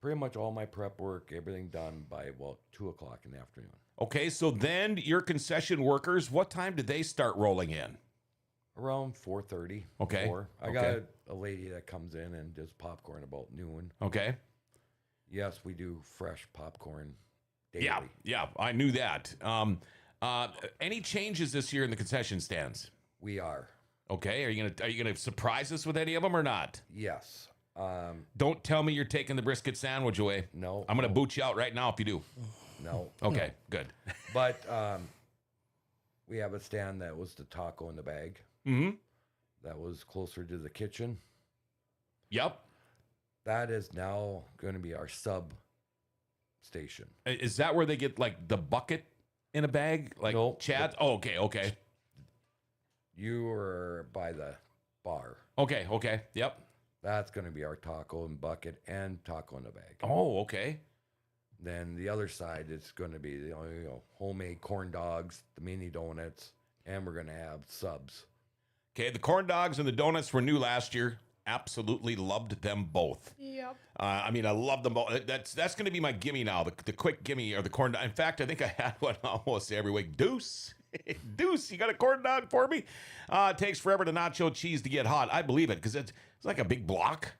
pretty much all my prep work, everything done by about 2 o'clock in the afternoon. Okay, so then your concession workers, what time do they start rolling in? Around 4:30. Okay. 4. I Okay. got a lady that comes in and does popcorn about noon. Okay. Yes, we do fresh popcorn daily. Yeah, I knew that. Any changes this year in the concession stands? We are. Okay, are you gonna surprise us with any of them or not? Yes. Don't tell me you're taking the brisket sandwich away. No. I'm gonna boot you out right now if you do. No. Okay, good. But we have a stand that was the taco in the bag. Mm-hmm. That was closer to the kitchen. Yep. That is now going to be our sub station. Is that where they get like the bucket in a bag? Like Nope. Chad? Oh, okay. You are by the bar. Okay. Yep. That's going to be our taco and bucket and taco in the bag. Oh, okay. Then the other side is going to be the homemade corn dogs, the mini donuts, and we're going to have subs. Okay, the corn dogs and the donuts were new last year. Absolutely loved them both. Yep. I love them both. That's going to be my gimme now. The quick gimme or the corn dog. In fact, I think I had one almost every week. Deuce, you got a corn dog for me? It takes forever to nacho cheese to get hot. I believe it because it's like a big block.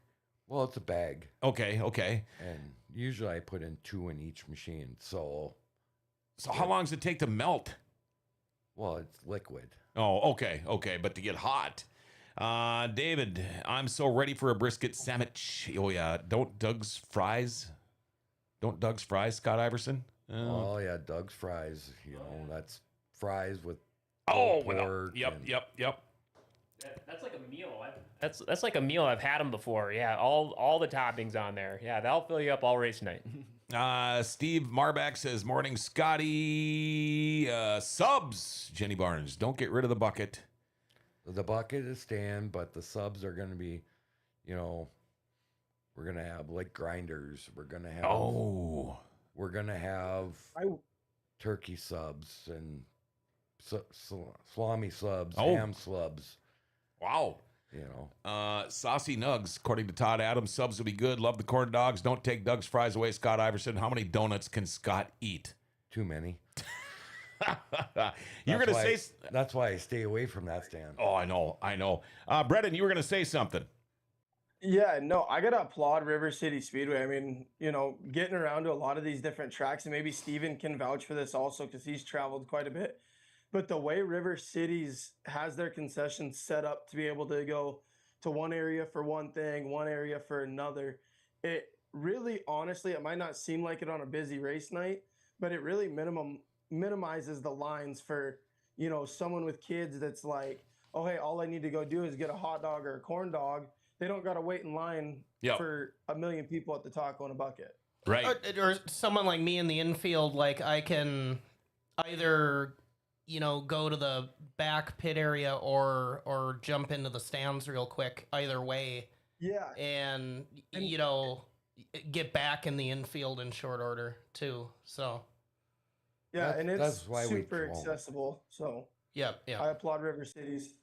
Well, it's a bag. Okay. And usually I put in 2 in each machine. So how long does it take to melt? well, it's liquid. Oh, okay. But to get hot. David, I'm so ready for a brisket sandwich. Oh, yeah. Don't Doug's fries, Scott Iverson? Oh, yeah, Doug's fries. That's fries with pork. Yep. That's like a meal. That's like a meal. I've had them before. Yeah, all the toppings on there. Yeah, that'll fill you up all race night. Steve Marback says, morning, Scotty. Subs, Jenny Barnes. Don't get rid of the bucket. The bucket is staying, but the subs are going to be, we're going to have like grinders. We're going to have turkey subs and salami subs, ham subs. Wow. Saucy Nugs, according to Todd Adams, subs will be good. Love the corn dogs. Don't take Doug's fries away, Scott Iverson. How many donuts can Scott eat? Too many. You're going to say... That's why I stay away from that stand. Oh, I know. Brendan, you were going to say something. Yeah, no, I got to applaud River City Speedway. I mean, getting around to a lot of these different tracks, and maybe Steven can vouch for this also because he's traveled quite a bit. But the way River Cities has their concessions set up to be able to go to one area for one thing, one area for another, it really, honestly, it might not seem like it on a busy race night, but it really minimizes the lines for, someone with kids that's like, oh, hey, all I need to go do is get a hot dog or a corn dog. They don't got to wait in line for a million people at the taco and a bucket. Right. Or someone like me in the infield, like I either go to the back pit area or jump into the stands real quick. Either way, Yeah. and get back in the infield in short order too. So Yeah, and it's that's why super accessible. So yeah. I applaud River Cities.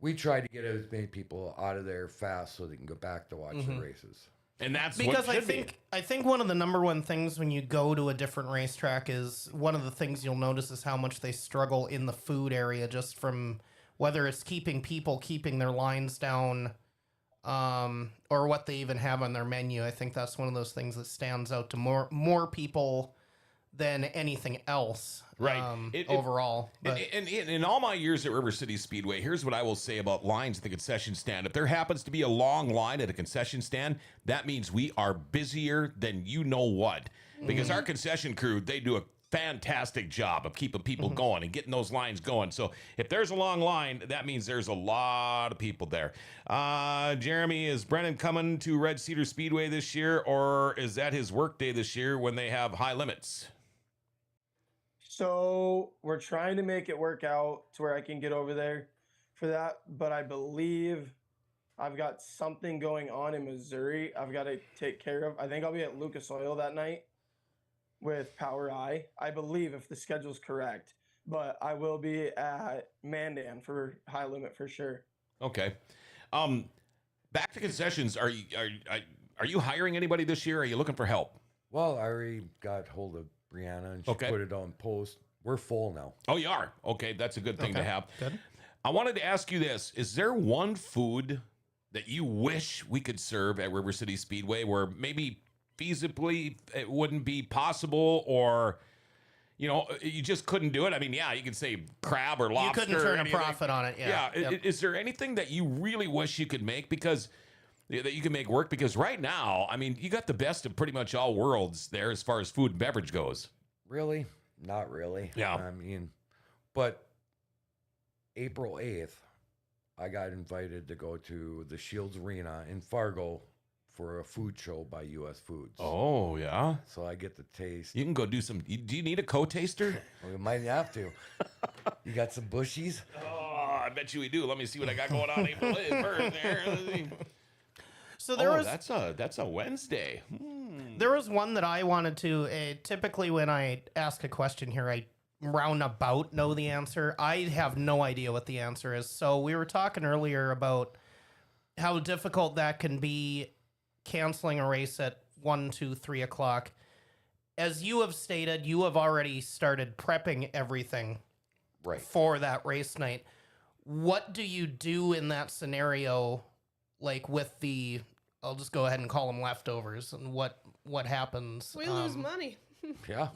We try to get as many people out of there fast so they can go back to watch the races. And that's Because what I think one of the number one things when you go to a different racetrack is one of the things you'll notice is how much they struggle in the food area, just from whether it's keeping their lines down, or what they even have on their menu. I think that's one of those things that stands out to more people than anything else. Right. Overall. But And in all my years at River City Speedway, here's what I will say about lines at the concession stand. If there happens to be a long line at a concession stand, that means we are busier than you know what. Because our concession crew, they do a fantastic job of keeping people going and getting those lines going. So if there's a long line, that means there's a lot of people there. Jeremy, is Brennan coming to Red Cedar Speedway this year, or is that his work day this year when they have high limits? So we're trying to make it work out to where I can get over there for that. But I believe I've got something going on in Missouri I've got to take care of. I think I'll be at Lucas Oil that night with Power I believe, if the schedule's correct. But I will be at Mandan for high limit for sure. Okay. Back to concessions. Are you hiring anybody this year? Are you looking for help? Well, I already got hold of Brianna and she put it on post. We're full now. Oh, you are? Okay, that's a good thing to have. Good. I wanted to ask you this. Is there one food that you wish we could serve at River City Speedway where maybe feasibly it wouldn't be possible, or you just couldn't do it? I mean, yeah, you could say crab or lobster. You couldn't turn or a profit on it. Yeah. Yep. Is there anything that you really wish you could make that you can make work? Because right now, I mean, you got the best of pretty much all worlds there as far as food and beverage goes. Really? Not really. Yeah. I mean, but April 8th, I got invited to go to the Shields Arena in Fargo for a food show by U.S. Foods. Oh, yeah? So I get to taste. You can go do some. Do you need a co-taster? We might have to. You got some bushies? Oh, I bet you we do. Let me see what I got going on April 1st there. So there was that's a Wednesday. There was one that I wanted to. Typically, when I ask a question here, I roundabout know the answer. I have no idea what the answer is. So we were talking earlier about how difficult that can be, canceling a race at 1, 2, 3 o'clock. As you have stated, you have already started prepping everything for that race night. What do you do in that scenario? Like with I'll just go ahead and call them leftovers, and what happens? We lose money. Yeah.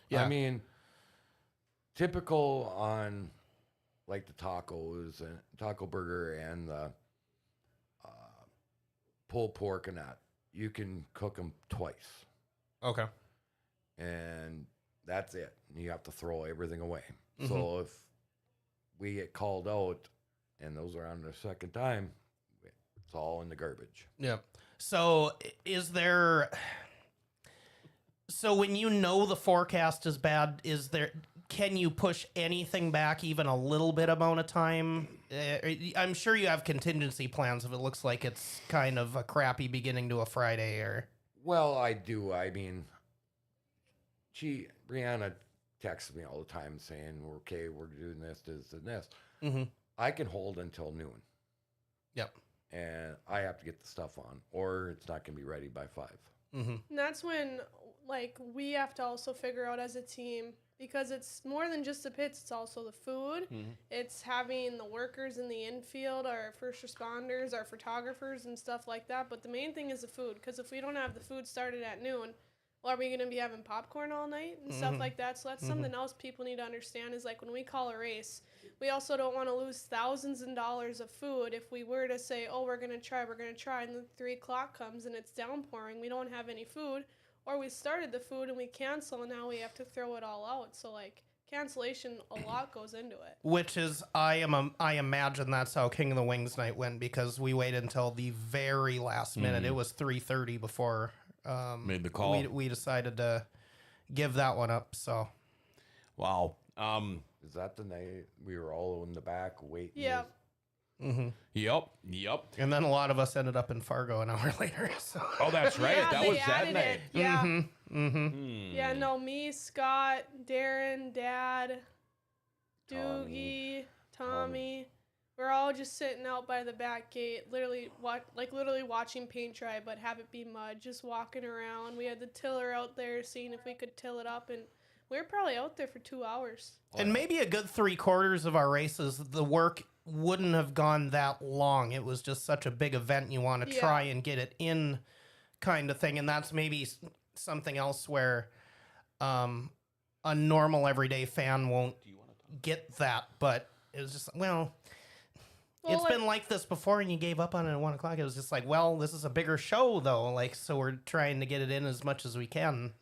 Yeah. I mean, typical on like the tacos and taco burger and the pulled pork and that, you can cook them twice. Okay. And that's it. You have to throw everything away. So if we get called out and those are on the second time, it's all in the garbage. Yeah. So so when you know the forecast is bad, can you push anything back even a little bit amount of time? I'm sure you have contingency plans if it looks like it's kind of a crappy beginning to a Friday or. Well, I do. I mean, Brianna texts me all the time saying, okay, we're doing this, and this. Mm-hmm. I can hold until noon. Yep. And I have to get the stuff on, or it's not going to be ready by 5. Mm-hmm. And that's when, we have to also figure out as a team, because it's more than just the pits, it's also the food. Mm-hmm. It's having the workers in the infield, our first responders, our photographers, and stuff like that. But the main thing is the food, because if we don't have the food started at noon, well, are we going to be having popcorn all night and stuff like that? So that's something else people need to understand is, when we call a race, we also don't want to lose thousands of dollars of food if we were to say, oh, we're going to try, and then 3 o'clock comes and it's downpouring, we don't have any food, or we started the food and we cancel and now we have to throw it all out. So, cancellation, a lot goes into it. Which is, I imagine that's how King of the Wings night went, because we waited until the very last minute. It was 3:30 before made the call. We decided to give that one up. So, Wow. Is that the night we were all in the back waiting? Yeah. Yep. And then a lot of us ended up in Fargo an hour later. So. Oh, that's right. Yeah, that they was that added night. it. Yeah. Yeah, no, me, Scott, Darren, Dad, Doogie, Tommy. We're all just sitting out by the back gate, literally watching paint dry, but have it be mud, just walking around. We had the tiller out there, seeing if we could till it up, and we were probably out there for 2 hours. And maybe a good 3/4 of our races, the work wouldn't have gone that long. It was just such a big event. You want to try and get it in kind of thing. And that's maybe something else where a normal everyday fan won't get that. But it was just, it's been like this before and you gave up on it at 1 o'clock. It was just like, well, this is a bigger show though. Like, so we're trying to get it in as much as we can,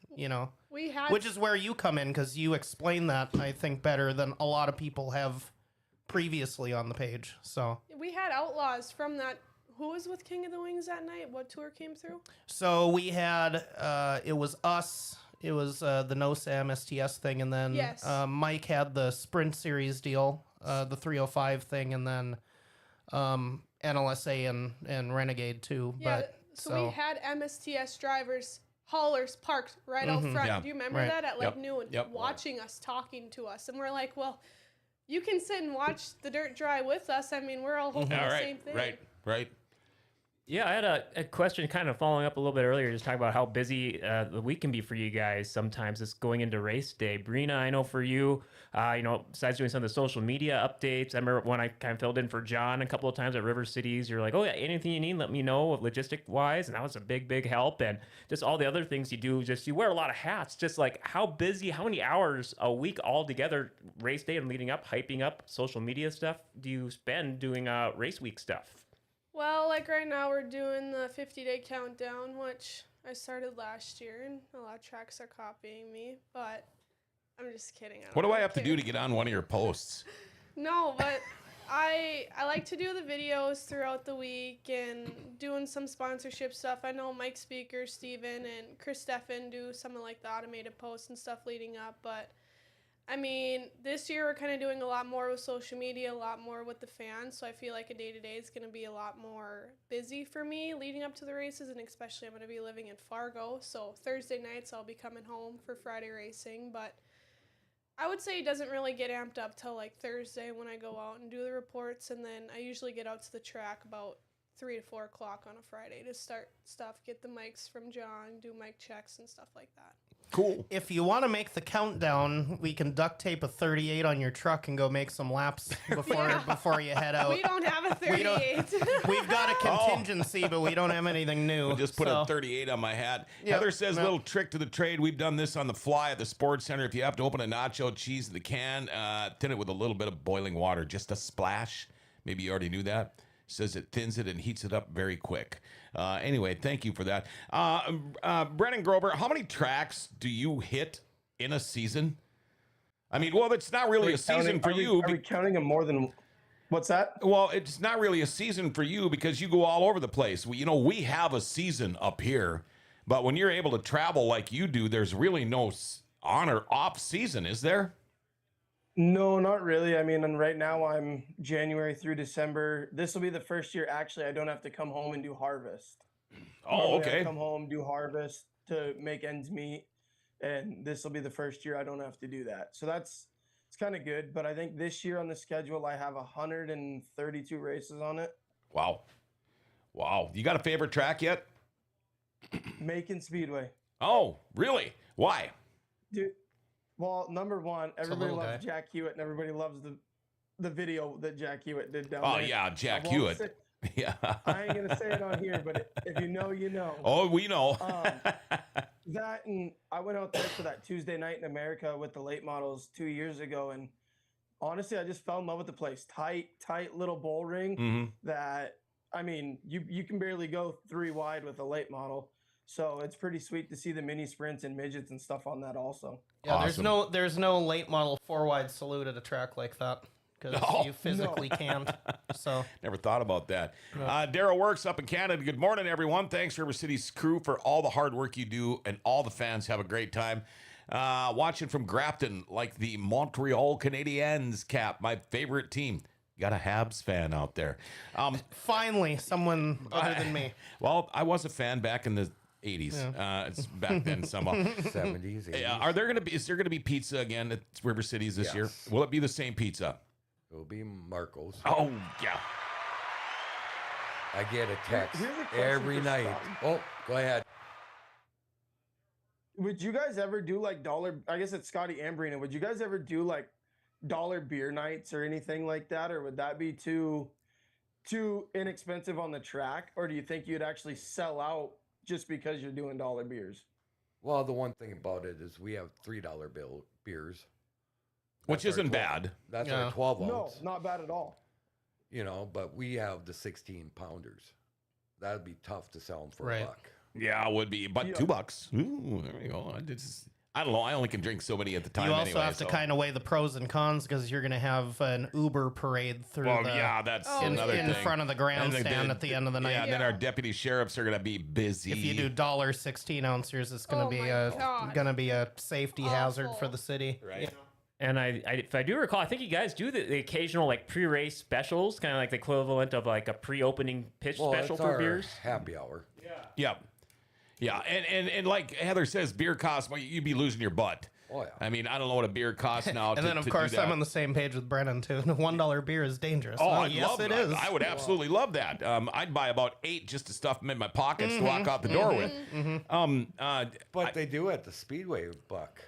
which is where you come in, because you explain that, I think, better than a lot of people have previously on the page. So we had outlaws from that. Who was with King of the Wings that night? What tour came through? So we had, it was us. It was the NOSA MSTS thing. And then Mike had the Sprint Series deal, the 305 thing. And then NLSA and Renegade too. Yeah, But so we had MSTS drivers, haulers parked right out front. Yeah. Do you remember that at noon, watching us, talking to us, and we're like, well, you can sit and watch the dirt dry with us. I mean, we're all hoping the same thing. Right. Yeah, I had a question kind of following up a little bit earlier, just talking about how busy the week can be for you guys sometimes. It's going into race day. Brina, I know for you, besides doing some of the social media updates, I remember when I kind of filled in for John a couple of times at River Cities, you're like, oh yeah, anything you need, let me know logistic-wise, and that was a big, big help. And just all the other things you do, just you wear a lot of hats. Just like how busy, how many hours a week altogether, race day and leading up, hyping up social media stuff, do you spend doing race week stuff? Well, like right now we're doing the 50-day countdown, which I started last year, and a lot of tracks are copying me, but I'm just kidding. What do I have to do to get on one of your posts? No, but I like to do the videos throughout the week and doing some sponsorship stuff. I know Mike Speaker, Steven, and Chris Steffen do some of like the automated posts and stuff leading up, but I mean, this year we're kind of doing a lot more with social media, a lot more with the fans, so I feel like a day-to-day is going to be a lot more busy for me leading up to the races, and especially I'm going to be living in Fargo, so Thursday nights I'll be coming home for Friday racing, but I would say it doesn't really get amped up till like Thursday when I go out and do the reports, and then I usually get out to the track about 3 to 4 o'clock on a Friday to start stuff, get the mics from John, do mic checks and stuff like that. Cool. If you want to make the countdown, we can duct tape a 38 on your truck and go make some laps before you head out. We don't have a 38. We've got a contingency, but we don't have anything new. I'll just put a 38 on my hat. Heather says, little trick to the trade. We've done this on the fly at the Sports Center. If you have to open a nacho cheese in the can, thin it with a little bit of boiling water, just a splash. Maybe you already knew that. Says it thins it and heats it up very quick. Anyway, thank you for that. Brennan Grover, how many tracks do you hit in a season? I mean, well, it's not really a season for you. Are we counting them more than... What's that? Well, it's not really a season for you because you go all over the place. We have a season up here, but when you're able to travel like you do, there's really no on or off season, is there? No, not really. I mean, and right now I'm January through December. This will be the first year, actually, I don't have to come home and do harvest. Oh, Normally okay. I come home, do harvest to make ends meet, and this will be the first year I don't have to do that. So it's kind of good, but I think this year on the schedule, I have 132 races on it. Wow. You got a favorite track yet? Macon Speedway. Oh, really? Why? Dude. Well, number one, everybody little loves guy. Jack Hewitt, and everybody loves the video that Jack Hewitt did down Oh, there. yeah, Jack I won't Hewitt. say- Yeah. I ain't gonna say it on here, but if you know, you know. Oh, we know. That, and I went out there for that Tuesday night in America with the late models 2 years ago, and honestly, I just fell in love with the place. Tight little bull ring that, I mean, you can barely go 3 wide with a late model. So it's pretty sweet to see the mini sprints and midgets and stuff on that also. Yeah, Awesome. there's no late model 4-wide salute at a track like that because you physically can't. So Never thought about that. Daryl Works up in Canada. Good morning, everyone. Thanks, River City's crew, for all the hard work you do, and all the fans have a great time. Watching from Grafton, like the Montreal Canadiens cap, my favorite team. Got a Habs fan out there. Finally, someone other than me. Well, I was a fan back in the 80s. It's back then somehow. 70s, 80s. Is there gonna be pizza again at River Cities this year? Yes. Will it be the same pizza? It'll be Marco's. Oh yeah. I get a text Here's a question every for night. Scott. Oh, go ahead. Would you guys ever do like dollar? I guess it's Scotty and Brina. Would you guys ever do like dollar beer nights or anything like that, or would that be too inexpensive on the track, or do you think you'd actually sell out just because you're doing dollar beers? Well, the one thing about it is we have $3 beers, Which That's our isn't 12 bad. That's Yeah. our 12 No, ounce. not bad at all. You know, but we have the 16 pounders. That'd be tough to sell them for Right. a buck. Yeah, it would be, but Yeah. $2. Ooh, there we go. I don't know. I only can drink so many at the time. You also anyway, have to so. kind of weigh the pros and cons because you're going to have an Uber parade through Well, the yeah, that's Oh, in, another in thing. front of the And grandstand at the end of the night. Yeah, and then Yeah. our deputy sheriffs are gonna be busy. If you do $16 ounces, it's going Oh to be my a God. safety hazard for Awful. the city. Right. You know? And if I do recall, I think you guys do the occasional like pre-race specials, kind of like the equivalent of like a pre-opening pitch Well, special it's for our beers. happy hour. Yeah. Yeah, and like Heather says, beer costs. Well, you'd be losing your butt. Oh, yeah. I mean, I don't know what a beer costs now. And then, of course, I'm on the same page with Brennan, too. The $1 beer is dangerous. Oh, Well, I'd yes, love it that. is. I would absolutely love that. I'd buy about 8 just to stuff them in my pockets to walk out the door with. But they do at the Speedway buck.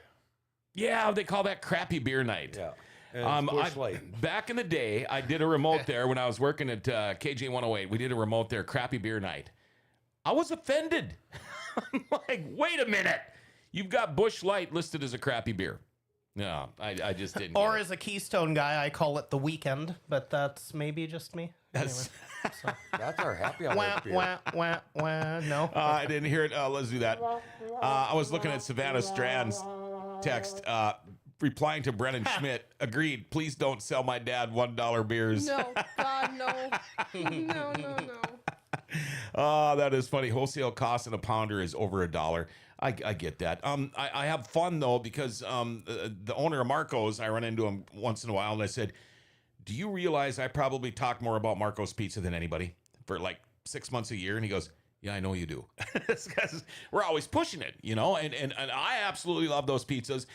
Yeah, they call that crappy beer night. Yeah. And it's Busch Light. Back in the day, I did a remote there when I was working at KJ 108. We did a remote there, crappy beer night. I was offended. I'm like, wait a minute. You've got Busch Light listed as a crappy beer. No, I just didn't. Or get it. as a Keystone guy, I call it the weekend, but that's maybe just me. That's- That's our happy hour Wah, beer. wah, wah, wah. No. I didn't hear it. Let's do that. I was looking at Savannah Strand's text, replying to Brennan Schmidt. Agreed. Please don't sell my dad $1 beers. No, God, no. No, no, no. That is funny. Wholesale cost in a pounder is over $1. I get that. I have fun though because the owner of Marco's, I run into him once in a while, and I said, "Do you realize I probably talk more about Marco's Pizza than anybody for like 6 months a year?" And he goes, "Yeah, I know you do." It's 'cause we're always pushing it, you know. And I absolutely love those pizzas.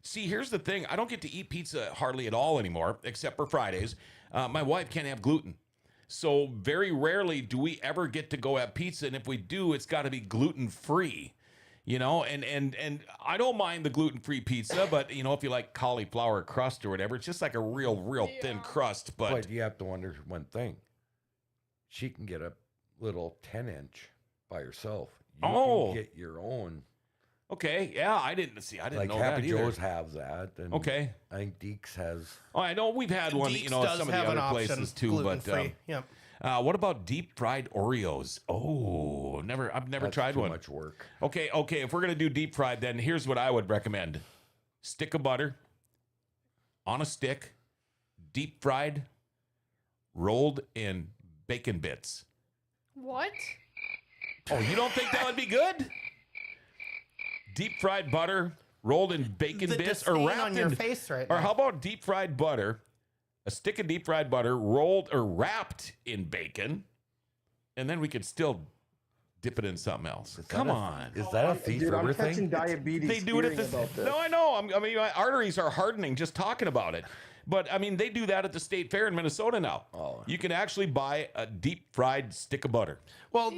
See, here's the thing: I don't get to eat pizza hardly at all anymore, except for Fridays. My wife can't have gluten. So very rarely do we ever get to go have pizza, and if we do, it's got to be gluten-free, you know. And I don't mind the gluten-free pizza, but you know, if you like cauliflower crust or whatever, it's just like a real thin crust. But you have to wonder one thing. She can get a little 10-inch by herself. You Oh. can get your own. okay, yeah, I didn't Like know Happy that either. Joe's have that. And Okay. I think Deeks has. Oh, I know we've had one, Deeks you know, does some of the have an other option, places too, but gluten-free. Yep. what about deep fried Oreos? Oh, I've never That's tried too one. much work. Okay, if we're gonna do deep fried, then here's what I would recommend: stick of butter on a stick, deep fried, rolled in bacon bits. What? Oh, you don't think that would be good? Deep fried butter rolled in bacon The bits, or disdain wrapped on your in, face right or now. how about deep fried butter, a stick of deep fried butter rolled or wrapped in bacon, and then we could still dip it in something else. Come on. Is that a Thief Dude, I'm River catching thing? diabetes. They do it at hearing the. about this. No, I know. I mean, my arteries are hardening just talking about it. But I mean, they do that at the state fair in Minnesota now. Oh. You can actually buy a deep fried stick of butter. Well, Ew.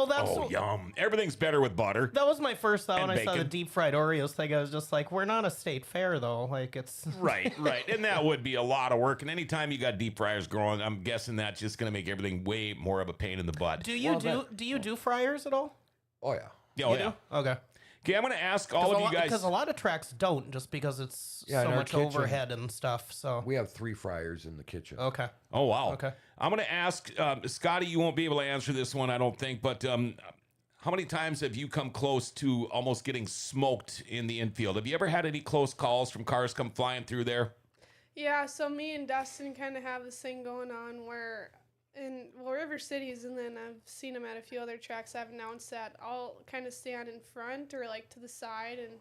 that's Oh, yum! Everything's better with butter. that was my first thought And when I saw the bacon. deep fried Oreos thing. I was just like, we're not a state fair though. Like it's Right, and that would be a lot of work. And anytime you got deep fryers growing, I'm guessing that's just going to make everything way more of a pain in the butt. Do you do you do fryers at all? Oh, yeah. Oh, You yeah. do? Okay. Okay, I'm going to ask all of you guys. Because a lot of tracks don't, just because it's Yeah, in so our much kitchen- overhead and stuff. So We have 3 fryers in the kitchen. okay. Oh, wow. Okay. I'm going to ask Scotty. You won't be able to answer this one, I don't think. But how many times have you come close to almost getting smoked in the infield? Have you ever had any close calls from cars come flying through there? Yeah, so me and Dustin kind of have this thing going on where River Cities, and then I've seen him at a few other tracks. I've announced that I'll kind of stand in front or like to the side, and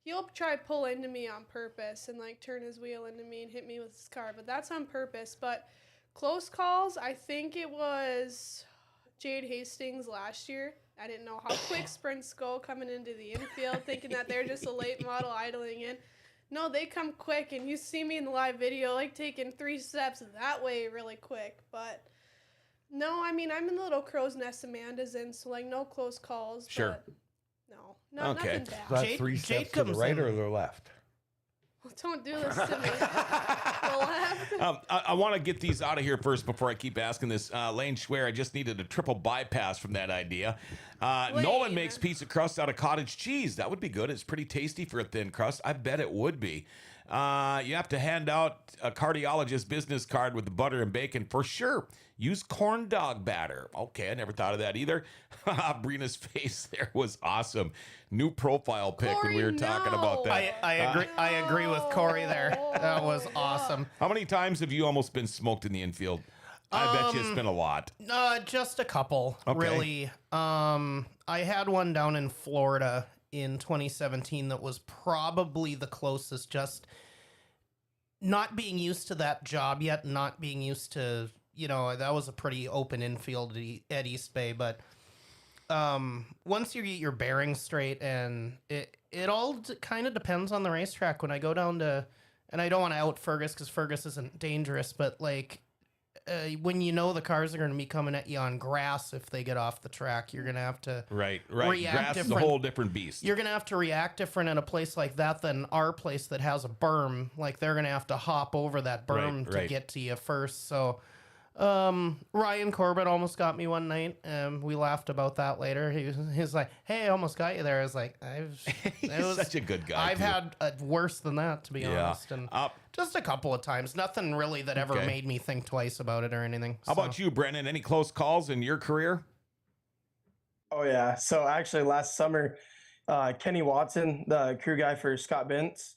he'll try to pull into me on purpose and like turn his wheel into me and hit me with his car, but that's on purpose. But close calls, I think it was Jade Hastings last year. I didn't know how quick sprints go coming into the infield, thinking that they're just a late model idling in. No, they come quick, and you see me in the live video, like, taking 3 steps that way really quick. But, no, I mean, I'm in the little crow's nest Amanda's in, so, like, no close calls. Sure. But Okay. nothing bad. Is that 3 steps to the right or the left? Don't do this to me. The left. I want to get these out of here first before I keep asking this. Lane Schwer, I just needed a triple bypass from that idea. Nolan makes pizza crust out of cottage cheese. That would be good. It's pretty tasty for a thin crust. I bet it would be. You have to hand out a cardiologist business card with the butter and bacon for sure. Use corn dog batter. Okay, I never thought of that either. Brina's face there was awesome. New profile pic when we were talking about that. I agree with Corey there. That was awesome. How many times have you almost been smoked in the infield? I bet you it's been a lot. Just a couple, really. I had one down in Florida in 2017 that was probably the closest, just not being used to that job yet, not being used to, that was a pretty open infield at East Bay, but once you get your bearings straight, and it all kind of depends on the racetrack. When I go down to, and I don't want to out Fergus because Fergus isn't dangerous, but like when the cars are going to be coming at you on grass if they get off the track, you're going to have to react react Grass is a whole different beast. You're going to have to react different at a place like that than our place that has a berm. Like they're going to have to hop over that berm to get to you first. So Ryan Corbett almost got me one night. We laughed about that later. He's like, "Hey, I almost got you there." I was like, He's such a good guy. I've had worse than that, to be honest. And just a couple of times. Nothing really that ever made me think twice about it or anything. How about you, Brennan? Any close calls in your career? Oh, yeah. So actually last summer, Kenny Watson, the crew guy for Scott Bentz,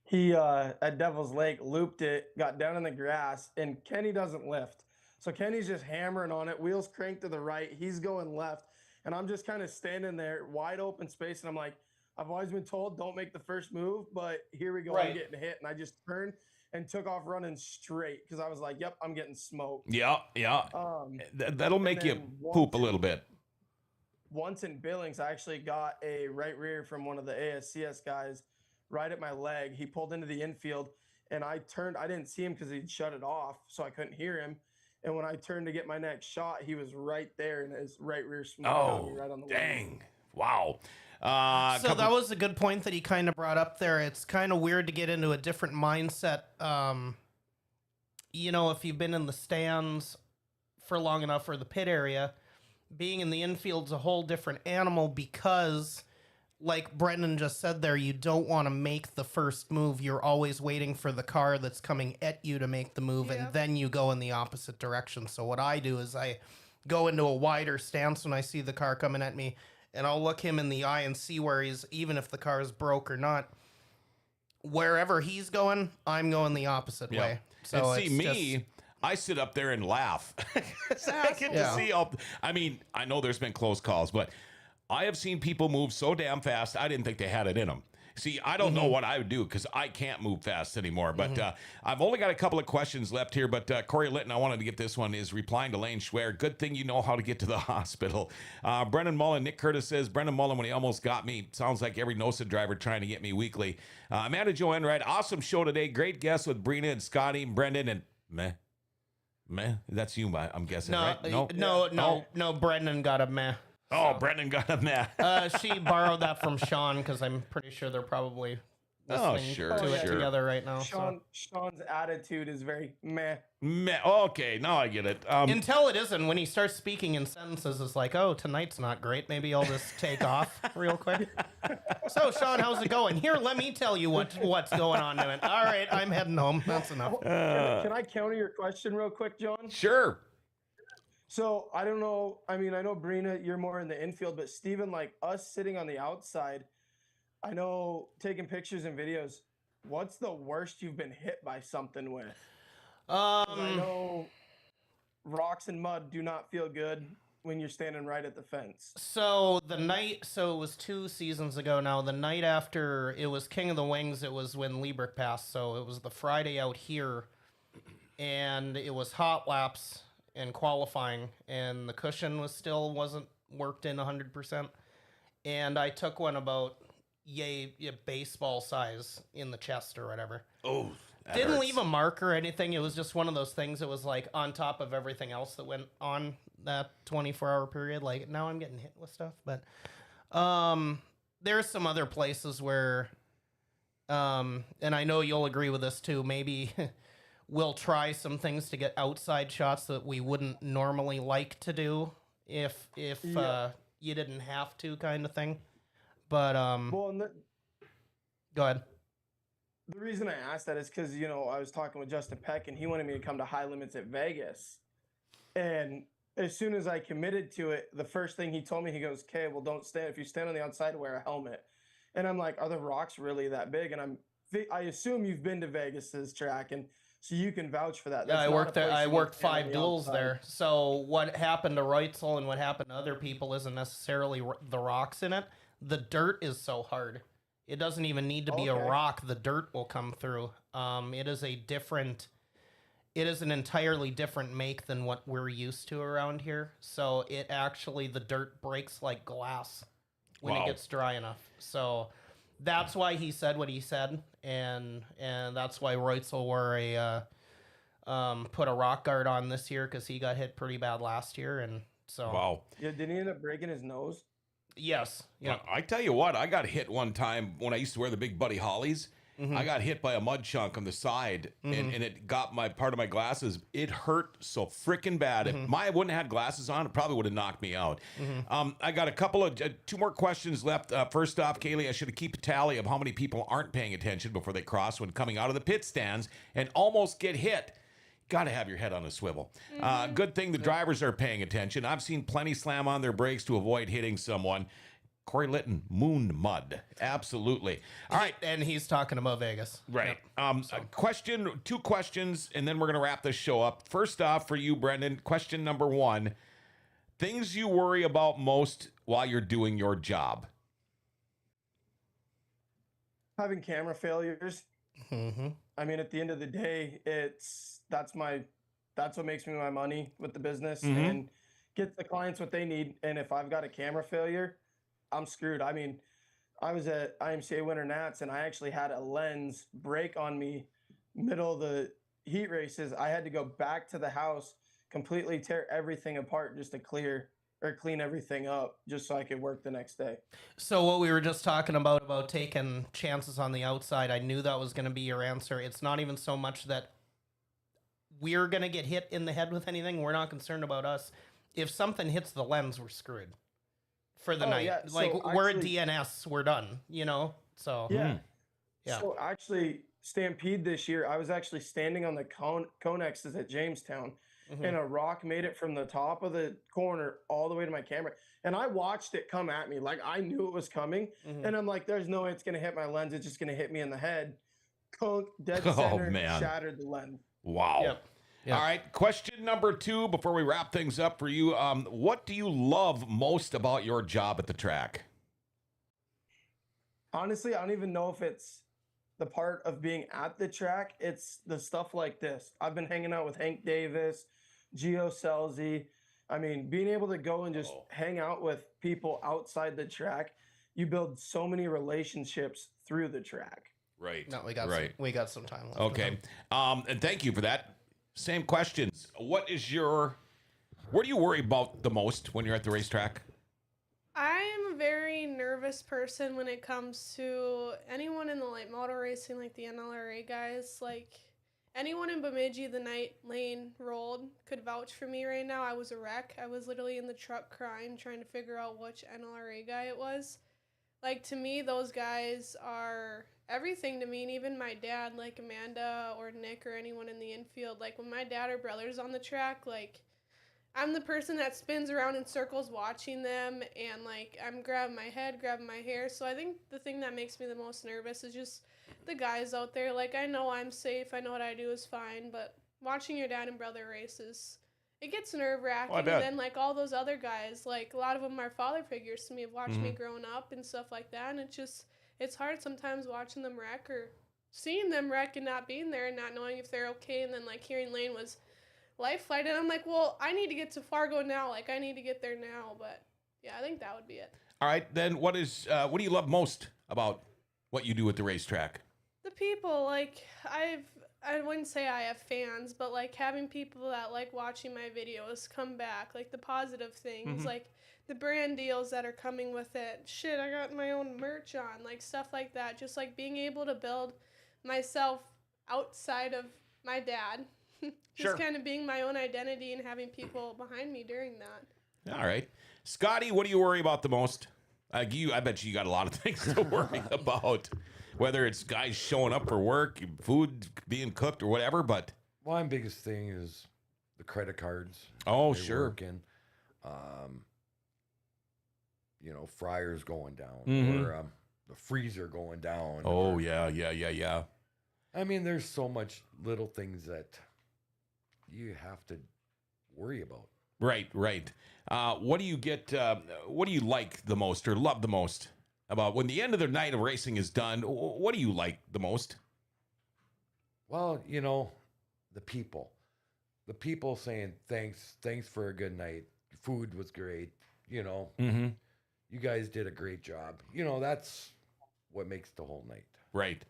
he, at Devil's Lake, looped it, got down in the grass, and Kenny doesn't lift. So Kenny's just hammering on it, wheels cranked to the right, he's going left, and I'm just kind of standing there, wide open space, and I'm like, I've always been told don't make the first move, but here we go, I'm getting hit, and I just turned and took off running straight, because I was like, yep, I'm getting smoked. Yeah. That'll make you poop a little bit. Once in Billings, I actually got a right rear from one of the ASCS guys right at my leg. He pulled into the infield, and I turned. I didn't see him because he'd shut it off, so I couldn't hear him. And when I turned to get my next shot, he was right there, and his right rear smoked me right on the dang. Wow. So that was a good point that he kind of brought up there. It's kind of weird to get into a different mindset. If you've been in the stands for long enough, or the pit area, being in the infield's a whole different animal because, like Brendan just said there, you don't want to make the first move. You're always waiting for the car that's coming at you to make the move, and then you go in the opposite direction. So what I do is I go into a wider stance when I see the car coming at me, and I'll look him in the eye and see where he's, even if the car is broke or not. Wherever he's going, I'm going the opposite way. So and see, I sit up there and laugh. I get to see all. I mean, I know there's been close calls, but I have seen people move so damn fast, I didn't think they had it in them. See, I don't know what I would do because I can't move fast anymore. But I've only got a couple of questions left here. But Corey Litton, I wanted to get this one, is replying to Lane Schwer. Good thing you know how to get to the hospital. Brendan Mullen, Nick Curtis says, Brendan Mullen, when he almost got me, sounds like every NOSA driver trying to get me weekly. Amanda Jo Enright, awesome show today. Great guest with Brina and Scotty and Brendan and meh. That's you, I'm guessing, right? No, Brendan got a meh. Oh, Brendan got a meh. She borrowed that from Sean because I'm pretty sure they're probably listening to it together right now. Sean's attitude is very meh. Meh. Okay, now I get it. Until it isn't. When he starts speaking in sentences, it's like, oh, tonight's not great. Maybe I'll just take off real quick. So, Sean, how's it going? Here, let me tell you what's going on. All right, I'm heading home. That's enough. Can I counter your question real quick, John? Sure. So, I don't know. I mean, I know, Brina, you're more in the infield, but Steven, like us sitting on the outside, I know taking pictures and videos, what's the worst you've been hit by something with? I know rocks and mud do not feel good. when you're standing right at the fence? So it was 2 seasons ago now. The night after it was King of the Wings, it was when Lieberg passed. So it was the Friday out here, and it was hot laps and qualifying, and the cushion wasn't worked in 100%. And I took one about baseball size in the chest or whatever. Oh, Didn't leave a mark or anything. It was just one of those things that was like on top of everything else that went on that 24-hour period. Like now I'm getting hit with stuff, but there's some other places where, and I know you'll agree with this too. Maybe we'll try some things to get outside shots that we wouldn't normally like to do if you didn't have to, kind of thing. But Well, go ahead. the reason I asked that is because, I was talking with Justin Peck, and he wanted me to come to High Limits at Vegas. And as soon as I committed to it, the first thing he told me, he goes, "Okay, well, don't stand. If you stand on the outside, wear a helmet." And I'm like, "Are the rocks really that big?" And I assume you've been to Vegas's track, and so you can vouch for that. Yeah, I worked there. I worked five 5 duels there. So what happened to Reutzel and what happened to other people isn't necessarily the rocks in it. The dirt is so hard. It doesn't even need to be a rock. The dirt will come through. It is an entirely different make than what we're used to around here. So the dirt breaks like glass when it gets dry enough. So that's why he said what he said, and that's why Reutzel wore put a rock guard on this year, because he got hit pretty bad last year, and so. Wow. Yeah, did he end up breaking his nose? Yes. Yeah. I tell you what, I got hit one time when I used to wear the big Buddy Hollies. I got hit by a mud chunk on the side, and it got part of my glasses. It hurt so freaking bad. If I wouldn't have had glasses on, it probably would have knocked me out. I got a couple of 2 more questions left. First off, Kaylee, I should have keep a tally of how many people aren't paying attention before they cross when coming out of the pit stands and almost get hit. Got to have your head on a swivel. Good thing the drivers are paying attention. I've seen plenty slam on their brakes to avoid hitting someone. Corey Litton, moon mud. Absolutely. All right. And he's talking about Vegas. Right. Yep. 2 questions, and then we're going to wrap this show up. First off, for you, Brendan, question number 1. Things you worry about most while you're doing your job. Having camera failures. I mean, at the end of the day, that's what makes me my money with the business, and get the clients what they need. And if I've got a camera failure, I'm screwed. I mean, I was at IMCA Winter Nats, and I actually had a lens break on me middle of the heat races. I had to go back to the house, completely tear everything apart just to clean everything up, just so I could work the next day. So what we were just talking about taking chances on the outside, I knew that was going to be your answer. It's not even so much that we're going to get hit in the head with anything. We're not concerned about us. If something hits the lens, we're screwed for the night. Yeah. Like, So we're at actually- DNS, we're done, So Yeah. Yeah. So actually, Stampede this year, I was actually standing on the Connexes at Jamestown, and a rock made it from the top of the corner all the way to my camera. And I watched it come at me. Like, I knew it was coming. And I'm like, there's no way it's going to hit my lens. It's just going to hit me in the head. Conk, dead center, man. shattered the lens. Wow. Yep. All right. Question number 2 before we wrap things up for you. What do you love most about your job at the track? Honestly, I don't even know if it's the part of being at the track. It's the stuff like this. I've been hanging out with Hank Davis, Gio Selzy. I mean, being able to go and just hang out with people outside the track, you build so many relationships through the track. Right. No, we got some time left. Okay. And thank you for that. Same questions. What do you worry about the most when you're at the racetrack? I'm a very nervous person when it comes to anyone in the late model racing, like the NLRA guys. Like, anyone in Bemidji, the night Lane rolled, could vouch for me right now. I was a wreck. I was literally in the truck crying, trying to figure out which NLRA guy it was. Like, to me, those guys are everything to me, and even my dad, like Amanda or Nick or anyone in the infield. Like, when my dad or brother's on the track, like, I'm the person that spins around in circles watching them, and, like, I'm grabbing my head, grabbing my hair. So I think the thing that makes me the most nervous is just the guys out there. Like, I know I'm safe. I know what I do is fine, but watching your dad and brother race is it gets nerve wracking. Oh, I bet. And then like all those other guys, like a lot of them are father figures to me, have watched me growing up and stuff like that. And it's hard sometimes watching them wreck or seeing them wreck and not being there and not knowing if they're okay. And then like hearing Lane was life flight, and I'm like, well, I need to get to Fargo now. Like I need to get there now. But yeah, I think that would be it. All right, then what do you love most about what you do at the racetrack? The people, like I wouldn't say I have fans, but like having people that like watching my videos come back, like the positive things, like the brand deals that are coming with it. Shit, I got my own merch on, like stuff like that. Just like being able to build myself outside of my dad. Just kind of being my own identity and having people behind me during that. All right. Scotty, what do you worry about the most? I bet you got a lot of things to worry about, whether it's guys showing up for work, food being cooked or whatever, but... My biggest thing is the credit cards. Oh, They sure. working. Fryers going down or the freezer going down. Oh, or, yeah. I mean, there's so much little things that you have to worry about. Right. What do you like the most or love the most about when the end of the night of racing is done? What do you like the most? Well, the people. The people saying thanks for a good night. Food was great. You guys did a great job. That's what makes the whole night. Right.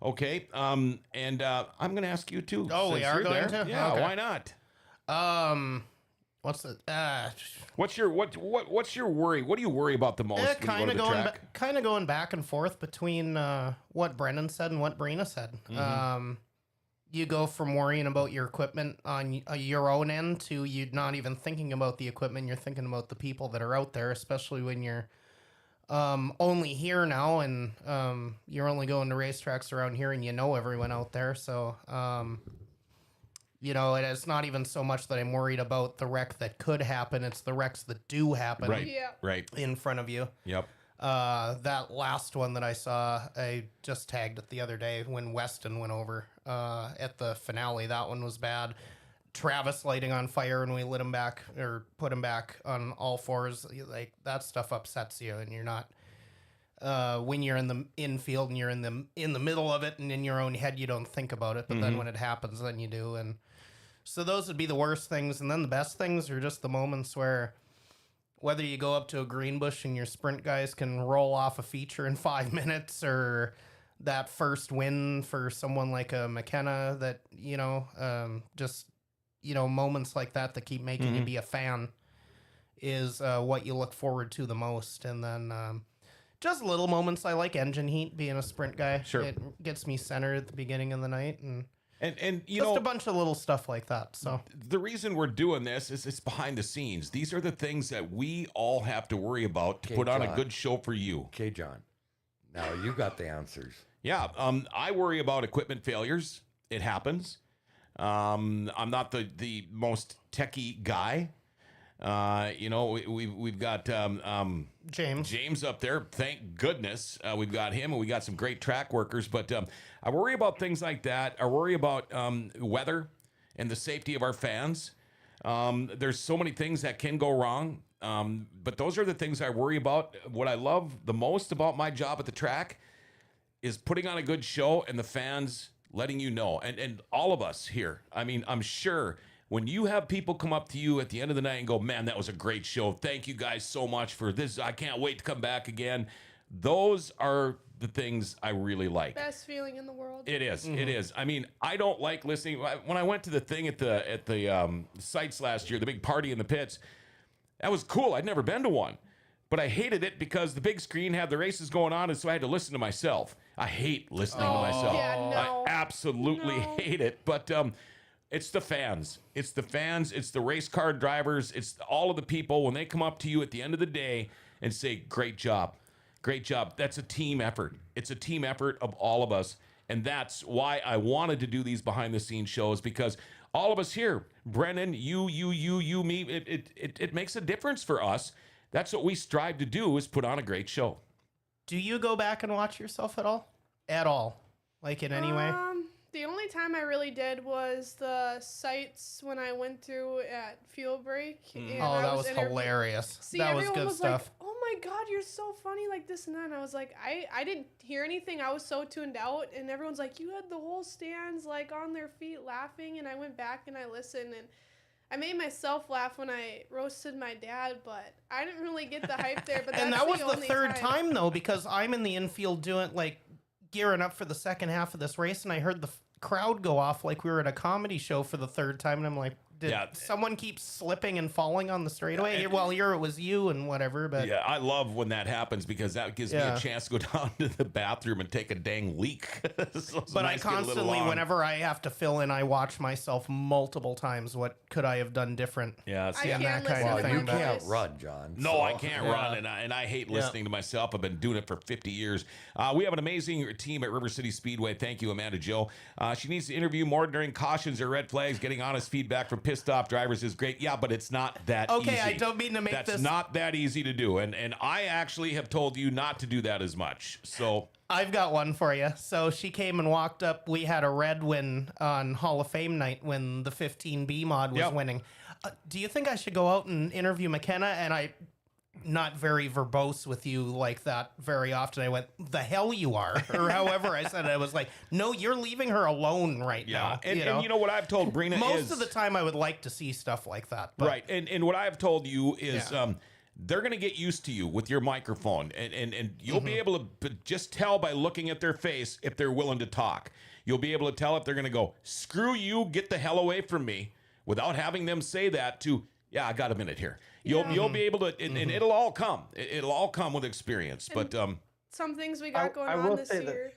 Okay. And I'm going to ask you too. Oh, we since are you're going there. to? Yeah. Okay. Why not? What's the What's your worry? What do you worry about the most? When kind you of go to the going track? kind of going back and forth between what Brendan said and what Brina said. You go from worrying about your equipment on your own end to you not even thinking about the equipment. You're thinking about the people that are out there, especially when you're only here now and you're only going to racetracks around here and you know everyone out there. So it's not even so much that I'm worried about the wreck that could happen. It's the wrecks that do happen Right. in front of you. Yep. That last one that I saw, I just tagged it the other day when Weston went over at the finale. That one was bad. Travis lighting on fire and we lit him back or put him back on all fours. Like that stuff upsets you, and you're not when you're in the infield and you're in the middle of it and in your own head, you don't think about it. But then when it happens, then you do. And so those would be the worst things. And then the best things are just the moments where whether you go up to a green bush and your sprint guys can roll off a feature in 5 minutes, or that first win for someone like a McKenna that, moments like that keep making you be a fan is what you look forward to the most. And then just little moments. I like engine heat, being a sprint guy. Sure. It gets me centered at the beginning of the night. And Just a bunch of little stuff like that. So the reason we're doing this is it's behind the scenes. These are the things that we all have to worry about to put on a good show for you. Okay, John. Now you got the answers. Yeah. I worry about equipment failures. It happens. I'm not the most techie guy. We've got James up there. Thank goodness we've got him, and we got some great track workers. But I worry about things like that. I worry about weather and the safety of our fans. There's so many things that can go wrong, but those are the things I worry about. What I love the most about my job at the track is putting on a good show and the fans letting you know, and all of us here. I mean, I'm sure when you have people come up to you at the end of the night and go, man, that was a great show. Thank you guys so much for this. I can't wait to come back again. Those are the things I really like. Best feeling in the world. It is. It is. I mean, I don't like listening. When I went to the thing at the sites last year, the big party in the pits, that was cool. I'd never been to one. But I hated it because the big screen had the races going on, and so I had to listen to myself. I hate listening to myself. Yeah, no. I absolutely hate it. But it's the fans. It's the fans. It's the race car drivers. It's all of the people when they come up to you at the end of the day and say, great job. Great job. That's a team effort. It's a team effort of all of us. And that's why I wanted to do these behind-the-scenes shows, because all of us here, Brennan, you, me, it makes a difference for us. That's what we strive to do, is put on a great show. do you go back and watch yourself at all? At all? Like in any way? The only time I really did was the sites when I went through at fuel break. And Oh, I that was interviewed- hilarious. See, that was everyone good was stuff. like, "Oh my God, you're so funny!" Like this and that. And I was like, I didn't hear anything. I was so tuned out. And everyone's like, "You had the whole stands like on their feet laughing." And I went back and I listened and I made myself laugh when I roasted my dad, but I didn't really get the hype there. But And that's that was the only third time though, because I'm in the infield doing like gearing up for the second half of this race, and I heard the crowd go off like we were at a comedy show for the third time, and I'm like, did someone keep slipping and falling on the straightaway? Well, here it was you and whatever, but Yeah, I love when that happens because that gives me a chance to go down to the bathroom and take a dang leak. So it's but nice I to get a little constantly, on. whenever I have to fill in, I watch myself multiple times. What could I have done different? Yeah, see, I that can't kind listen of to thing, You my but- can't voice. run, John. No, so- I can't run, and I hate listening to myself. I've been doing it for 50 years. We have an amazing team at River City Speedway. Thank you, Amanda Jill. She needs to interview more during cautions or red flags. Getting honest feedback from pissed off drivers is great. Yeah, but it's not that easy. Okay, I don't mean to make That's this... not that easy to do, and I actually have told you not to do that as much. So I've got one for you. So she came and walked up. We had a red win on Hall of Fame night when the 15B mod was winning. Do you think I should go out and interview McKenna? And I, not very verbose with you like that very often. I went, the hell you are. Or however I said it. I was like, no, you're leaving her alone right now. and you know what I've told Brina Most is... of the time I would like to see stuff like that. But Right, and what I've told you is they're going to get used to you with your microphone, and you'll be able to just tell by looking at their face if they're willing to talk. You'll be able to tell if they're going to go, screw you, get the hell away from me, without having them say that to, yeah, I got a minute here. You'll be able to, and it'll all come. It'll all come with experience. But Some things we got going I on will this say that- year.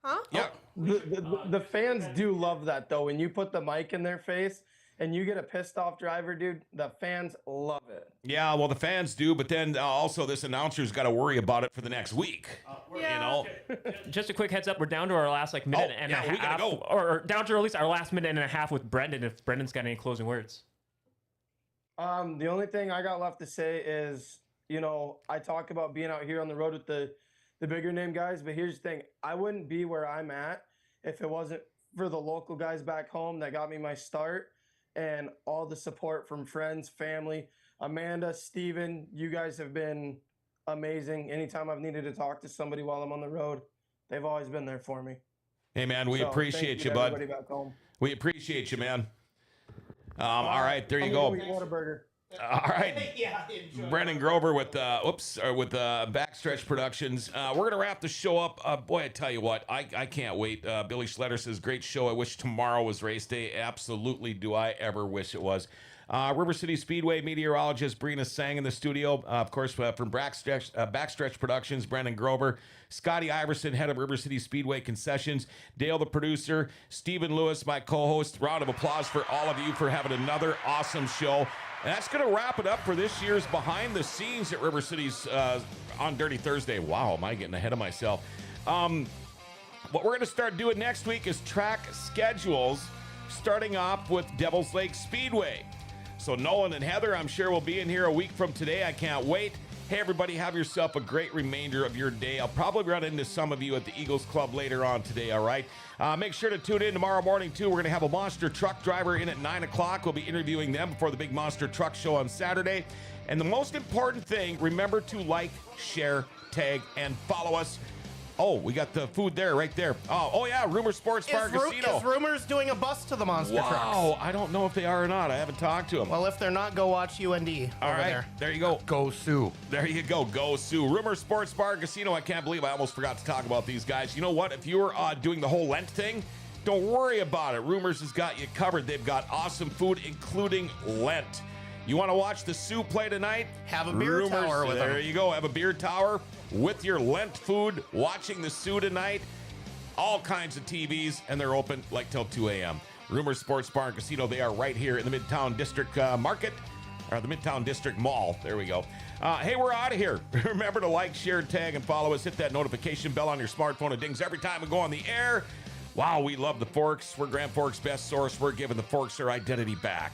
Huh? yeah, The fans do love that though. When you put the mic in their face and you get a pissed off driver, dude, the fans love it. yeah. Well, the fans do, but then also this announcer's got to worry about it for the next week. Yeah. You know. Just a quick heads up, we're down to our last minute and a half. we gotta go. Or down to at least our last minute and a half with Brendan, if Brendan's got any closing words. The only thing I got left to say is, you know, I talk about being out here on the road with the bigger name guys, but here's the thing. I wouldn't be where I'm at if it wasn't for the local guys back home that got me my start and all the support from friends, family. Amanda, Steven, you guys have been amazing. Anytime I've needed to talk to somebody while I'm on the road, they've always been there for me. Hey man, we So, appreciate thank you, to bud. everybody back home. We appreciate you, man. All right, there you I'm go. gonna eat Whataburger. All right, yeah, enjoy. Brendan Grover with Backstretch Productions. We're gonna wrap the show up. Boy, I tell you what, I can't wait. Billy Schletter says, "Great show. I wish tomorrow was race day. Absolutely, do I ever wish it was." River City Speedway meteorologist Brina Seng in the studio. Of course, from Backstretch Productions, Brendan Grover. Scotty Iverson, head of River City Speedway Concessions. Dale, the producer. Stephen Lewis, my co-host. Round of applause for all of you for having another awesome show. And that's going to wrap it up for this year's Behind the Scenes at River City's on Dirty Thursday. Wow, am I getting ahead of myself? What we're going to start doing next week is track schedules, starting off with Devil's Lake Speedway. So Nolan and Heather, I'm sure, will be in here a week from today. I can't wait. Hey, everybody, have yourself a great remainder of your day. I'll probably run into some of you at the Eagles Club later on today, all right? Make sure to tune in tomorrow morning, too. We're going to have a monster truck driver in at 9 o'clock. We'll be interviewing them before the big monster truck show on Saturday. And the most important thing, remember to like, share, tag, and follow us. Oh, we got the food there, right there. Oh yeah, Rumor Sports Bar Casino. Is Rumors doing a bus to the monster trucks? Wow, I don't know if they are or not. I haven't talked to them. Well, if they're not, go watch UND All over right, there. you go. Go Sioux. There you go. Go Sioux. Rumor Sports Bar Casino. I can't believe I almost forgot to talk about these guys. You know what? If you're doing the whole Lent thing, don't worry about it. Rumors has got you covered. They've got awesome food, including Lent. You want to watch the Sioux play tonight? Have a beer tower with them. There you go. Have a beer tower with your Lent food, watching the Sioux tonight. All kinds of TVs, and they're open like till 2 a.m. Rumor Sports Bar and Casino. They are right here in the Midtown District Market, or the Midtown District Mall. There we go. Hey, we're out of here. Remember to like, share, tag, and follow us. Hit that notification bell on your smartphone. It dings every time we go on the air. Wow, we love the Forks. We're Grand Forks' best source. We're giving the Forks their identity back.